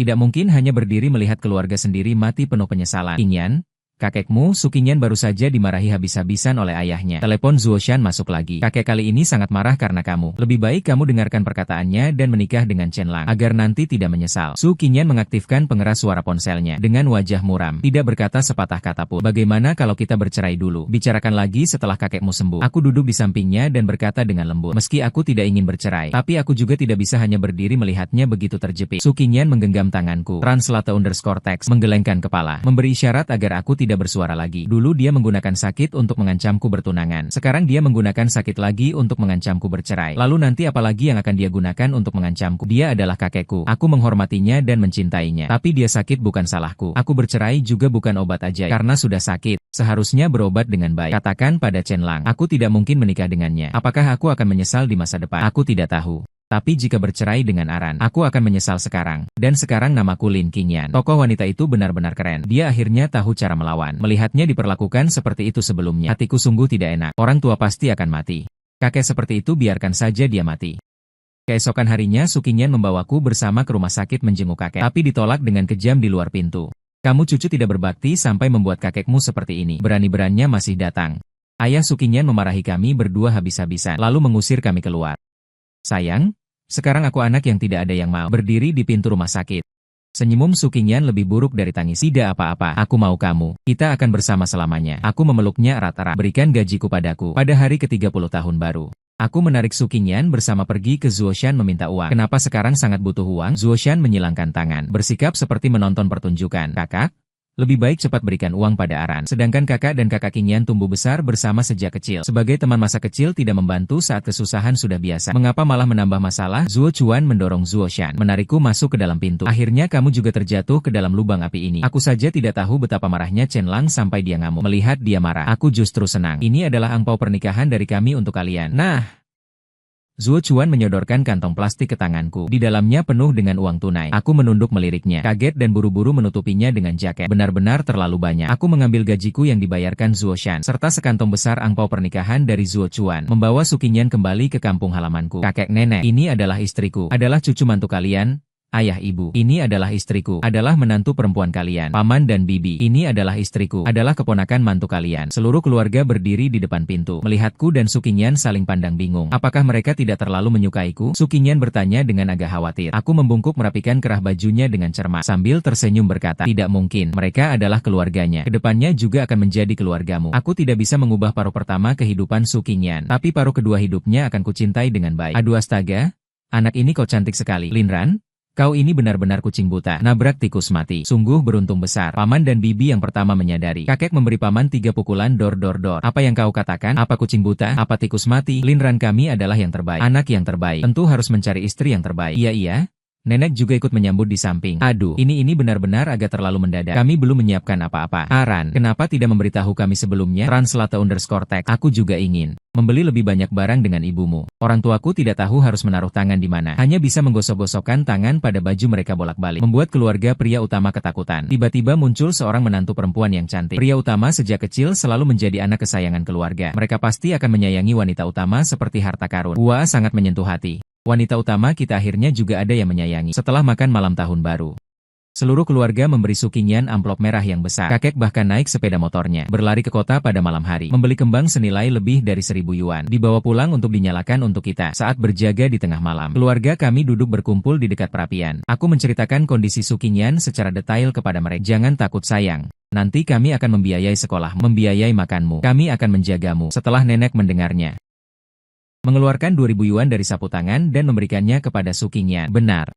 Tidak mungkin hanya berdiri melihat keluarga sendiri mati penuh penyesalan. Qingyan, kakekmu, Su Qingyan baru saja dimarahi habis-habisan oleh ayahnya. Telepon Zuoshan masuk lagi. Kakek kali ini sangat marah karena kamu. Lebih baik kamu dengarkan perkataannya dan menikah dengan Chen Lang, agar nanti tidak menyesal. Su Qingyan mengaktifkan pengeras suara ponselnya. Dengan wajah muram, tidak berkata sepatah kata pun. Bagaimana kalau kita bercerai dulu? Bicarakan lagi setelah kakekmu sembuh. Aku duduk di sampingnya dan berkata dengan lembut. Meski aku tidak ingin bercerai, tapi aku juga tidak bisa hanya berdiri melihatnya begitu terjepit. Su Qingyan menggenggam tanganku. Translate_text. Menggelengkan kepala. Memberi isyarat agar aku tidak bersuara lagi. Dulu dia menggunakan sakit untuk mengancamku bertunangan. Sekarang dia menggunakan sakit lagi untuk mengancamku bercerai. Lalu nanti apalagi yang akan dia gunakan untuk mengancamku? Dia adalah kakekku. Aku menghormatinya dan mencintainya. Tapi dia sakit bukan salahku. Aku bercerai juga bukan obat ajaib. Karena sudah sakit, seharusnya berobat dengan baik. Katakan pada Chen Lang, aku tidak mungkin menikah dengannya. Apakah aku akan menyesal di masa depan? Aku tidak tahu. Tapi jika bercerai dengan Aran, aku akan menyesal sekarang. Dan sekarang namaku Lin Qingyan. Tokoh wanita itu benar-benar keren. Dia akhirnya tahu cara melawan. Melihatnya diperlakukan seperti itu sebelumnya, hatiku sungguh tidak enak. Orang tua pasti akan mati. Kakek seperti itu biarkan saja dia mati. Keesokan harinya Su Qingyan membawaku bersama ke rumah sakit menjenguk kakek. Tapi ditolak dengan kejam di luar pintu. Kamu cucu tidak berbakti sampai membuat kakekmu seperti ini. Berani-beraninya masih datang. Ayah Su Qingyan memarahi kami berdua habis-habisan, lalu mengusir kami keluar. Sayang, sekarang aku anak yang tidak ada yang mau berdiri di pintu rumah sakit. Senyum Su Qingyan lebih buruk dari tangis. Tidak apa-apa, aku mau kamu. Kita akan bersama selamanya. Aku memeluknya erat-erat. Berikan gajiku padaku. Pada hari ke-30 tahun baru. Aku menarik Su Qingyan bersama pergi ke Zuoshan meminta uang. Kenapa sekarang sangat butuh uang? Zuoshan menyilangkan tangan. Bersikap seperti menonton pertunjukan. Kakak? Lebih baik cepat berikan uang pada Aran. Sedangkan kakak dan kakak Qingyan tumbuh besar bersama sejak kecil. Sebagai teman masa kecil tidak membantu saat kesusahan sudah biasa. Mengapa malah menambah masalah? Zuo Chuan mendorong Zuoshan, menarikku masuk ke dalam pintu. Akhirnya kamu juga terjatuh ke dalam lubang api ini. Aku saja tidak tahu betapa marahnya Chen Lang sampai dia ngamuk. Melihat dia marah, aku justru senang. Ini adalah angpau pernikahan dari kami untuk kalian. Nah, Zuo Chuan menyodorkan kantong plastik ke tanganku. Di dalamnya penuh dengan uang tunai. Aku menunduk meliriknya. Kaget dan buru-buru menutupinya dengan jaket. Benar-benar terlalu banyak. Aku mengambil gajiku yang dibayarkan Zuoshan, serta sekantong besar angpau pernikahan dari Zuo Chuan. Membawa Su Qingyan kembali ke kampung halamanku. Kakek nenek, ini adalah istriku. Adalah cucu mantu kalian. Ayah ibu, ini adalah istriku, adalah menantu perempuan kalian. Paman dan bibi, ini adalah istriku, adalah keponakan mantu kalian. Seluruh keluarga berdiri di depan pintu, melihatku dan Sukinyan saling pandang bingung. Apakah mereka tidak terlalu menyukaiku? Sukinyan bertanya dengan agak khawatir. Aku membungkuk merapikan kerah bajunya dengan cermat, sambil tersenyum berkata, tidak mungkin, mereka adalah keluarganya. Kedepannya juga akan menjadi keluargamu. Aku tidak bisa mengubah paruh pertama kehidupan Sukinyan, tapi paruh kedua hidupnya akan kucintai dengan baik. Aduh astaga, anak ini kok cantik sekali. Linran? Kau ini benar-benar kucing buta, nabrak tikus mati. Sungguh beruntung besar. Paman dan bibi yang pertama menyadari. Kakek memberi paman 3 pukulan dor. Apa yang kau katakan? Apa kucing buta? Apa tikus mati? Linran kami adalah yang terbaik. Anak yang terbaik. Tentu harus mencari istri yang terbaik. Iya. Nenek juga ikut menyambut di samping. Aduh, ini benar-benar agak terlalu mendadak. Kami belum menyiapkan apa-apa. Aran, kenapa tidak memberitahu kami sebelumnya? Translate_text. Aku juga ingin membeli lebih banyak barang dengan ibumu. Orang tuaku tidak tahu harus menaruh tangan di mana. Hanya bisa menggosok-gosokkan tangan pada baju mereka bolak-balik. Membuat keluarga pria utama ketakutan. Tiba-tiba muncul seorang menantu perempuan yang cantik. Pria utama sejak kecil selalu menjadi anak kesayangan keluarga. Mereka pasti akan menyayangi wanita utama seperti harta karun. Wah, sangat menyentuh hati. Wanita utama kita akhirnya juga ada yang menyayangi. Setelah makan malam tahun baru, seluruh keluarga memberi Sukinyan amplop merah yang besar. Kakek bahkan naik sepeda motornya, berlari ke kota pada malam hari, membeli kembang senilai lebih dari 1.000 yuan, dibawa pulang untuk dinyalakan untuk kita saat berjaga di tengah malam. Keluarga kami duduk berkumpul di dekat perapian. Aku menceritakan kondisi Sukinyan secara detail kepada mereka. Jangan takut sayang. Nanti kami akan membiayai sekolah, membiayai makanmu. Kami akan menjagamu. Setelah nenek mendengarnya, mengeluarkan 2.000 yuan dari sapu tangan dan memberikannya kepada Sukinyan. Benar.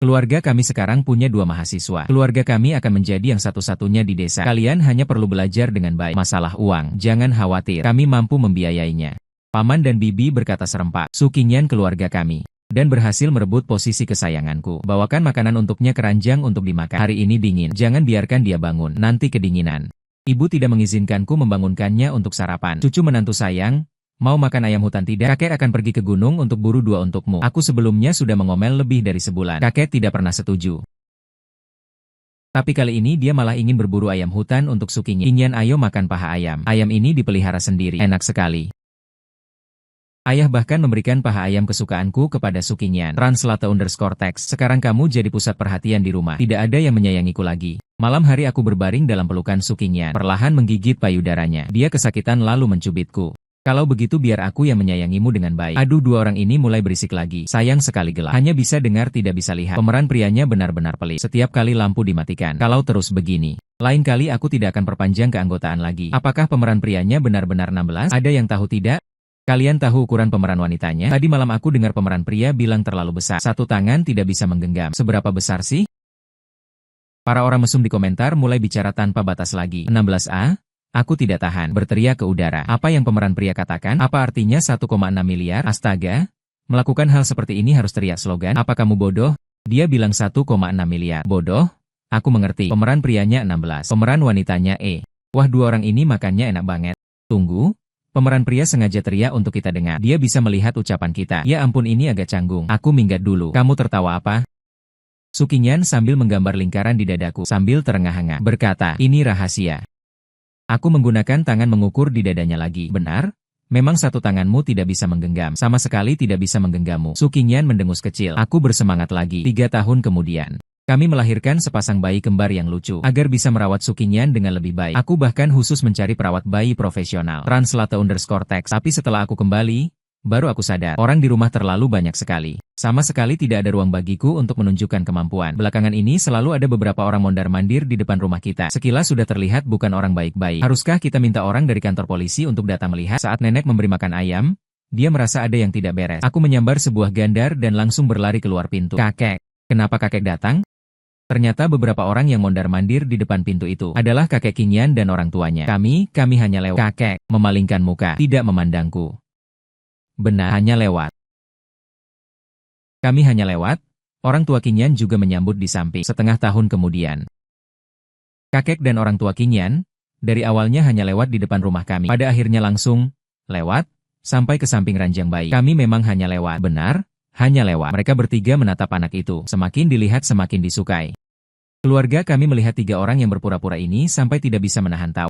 Keluarga kami sekarang punya 2 mahasiswa. Keluarga kami akan menjadi yang satu-satunya di desa. Kalian hanya perlu belajar dengan baik. Masalah uang, jangan khawatir. Kami mampu membiayainya. Paman dan bibi berkata serempak. Sukinyan keluarga kami. Dan berhasil merebut posisi kesayanganku. Bawakan makanan untuknya keranjang untuk dimakan. Hari ini dingin. Jangan biarkan dia bangun. Nanti kedinginan. Ibu tidak mengizinkanku membangunkannya untuk sarapan. Cucu menantu sayang. Mau makan ayam hutan tidak? Kakek akan pergi ke gunung untuk buru 2 untukmu. Aku sebelumnya sudah mengomel lebih dari sebulan. Kakek tidak pernah setuju. Tapi kali ini dia malah ingin berburu ayam hutan untuk Sukinyan. Ayo makan paha ayam. Ayam ini dipelihara sendiri. Enak sekali. Ayah bahkan memberikan paha ayam kesukaanku kepada Sukinyan. Translate_text. Sekarang kamu jadi pusat perhatian di rumah. Tidak ada yang menyayangiku lagi. Malam hari aku berbaring dalam pelukan Sukinyan. Perlahan menggigit payudaranya. Dia kesakitan lalu mencubitku. Kalau begitu biar aku yang menyayangimu dengan baik. Aduh, 2 orang ini mulai berisik lagi. Sayang sekali gelap. Hanya bisa dengar tidak bisa lihat. Pemeran prianya benar-benar pelit. Setiap kali lampu dimatikan. Kalau terus begini, lain kali aku tidak akan perpanjang keanggotaan lagi. Apakah pemeran prianya benar-benar 16? Ada yang tahu tidak? Kalian tahu ukuran pemeran wanitanya? Tadi malam aku dengar pemeran pria bilang terlalu besar. 1 tangan tidak bisa menggenggam. Seberapa besar sih? Para orang mesum di komentar mulai bicara tanpa batas lagi. 16A? Aku tidak tahan, berteriak ke udara. Apa yang pemeran pria katakan? Apa artinya 1,6 miliar? Astaga! Melakukan hal seperti ini harus teriak slogan. Apa kamu bodoh? Dia bilang 1,6 miliar. Bodoh? Aku mengerti. Pemeran prianya 16. Pemeran wanitanya E. Wah, 2 orang ini makannya enak banget. Tunggu. Pemeran pria sengaja teriak untuk kita dengar. Dia bisa melihat ucapan kita. Ya ampun, ini agak canggung. Aku minggat dulu. Kamu tertawa apa? Sukinyan sambil menggambar lingkaran di dadaku. Sambil terengah-engah. Berkata, ini rahasia. Aku menggunakan tangan mengukur di dadanya lagi. Benar? Memang 1 tanganmu tidak bisa menggenggam. Sama sekali tidak bisa menggenggammu. Sukinyan mendengus kecil. Aku bersemangat lagi. 3 tahun kemudian, kami melahirkan sepasang bayi kembar yang lucu. Agar bisa merawat Sukinyan dengan lebih baik, aku bahkan khusus mencari perawat bayi profesional. Translate_text. Tapi setelah aku kembali, baru aku sadar, orang di rumah terlalu banyak sekali. Sama sekali tidak ada ruang bagiku untuk menunjukkan kemampuan. Belakangan ini selalu ada beberapa orang mondar-mandir di depan rumah kita. Sekilas sudah terlihat bukan orang baik-baik. Haruskah kita minta orang dari kantor polisi untuk datang melihat? Saat nenek memberi makan ayam, dia merasa ada yang tidak beres. Aku menyambar sebuah gandar dan langsung berlari keluar pintu. Kakek. Kenapa kakek datang? Ternyata beberapa orang yang mondar-mandir di depan pintu itu adalah kakek Kinyan dan orang tuanya. Kami hanya lewat. Kakek memalingkan muka, tidak memandangku. Benar, hanya lewat. Kami hanya lewat. Orang tua Kinyan juga menyambut di samping. Setengah tahun kemudian, kakek dan orang tua Kinyan dari awalnya hanya lewat di depan rumah kami. Pada akhirnya langsung lewat sampai ke samping ranjang bayi. Kami memang hanya lewat. Benar, hanya lewat. Mereka bertiga menatap anak itu. Semakin dilihat semakin disukai. Keluarga kami melihat 3 orang yang berpura-pura ini sampai tidak bisa menahan tawa.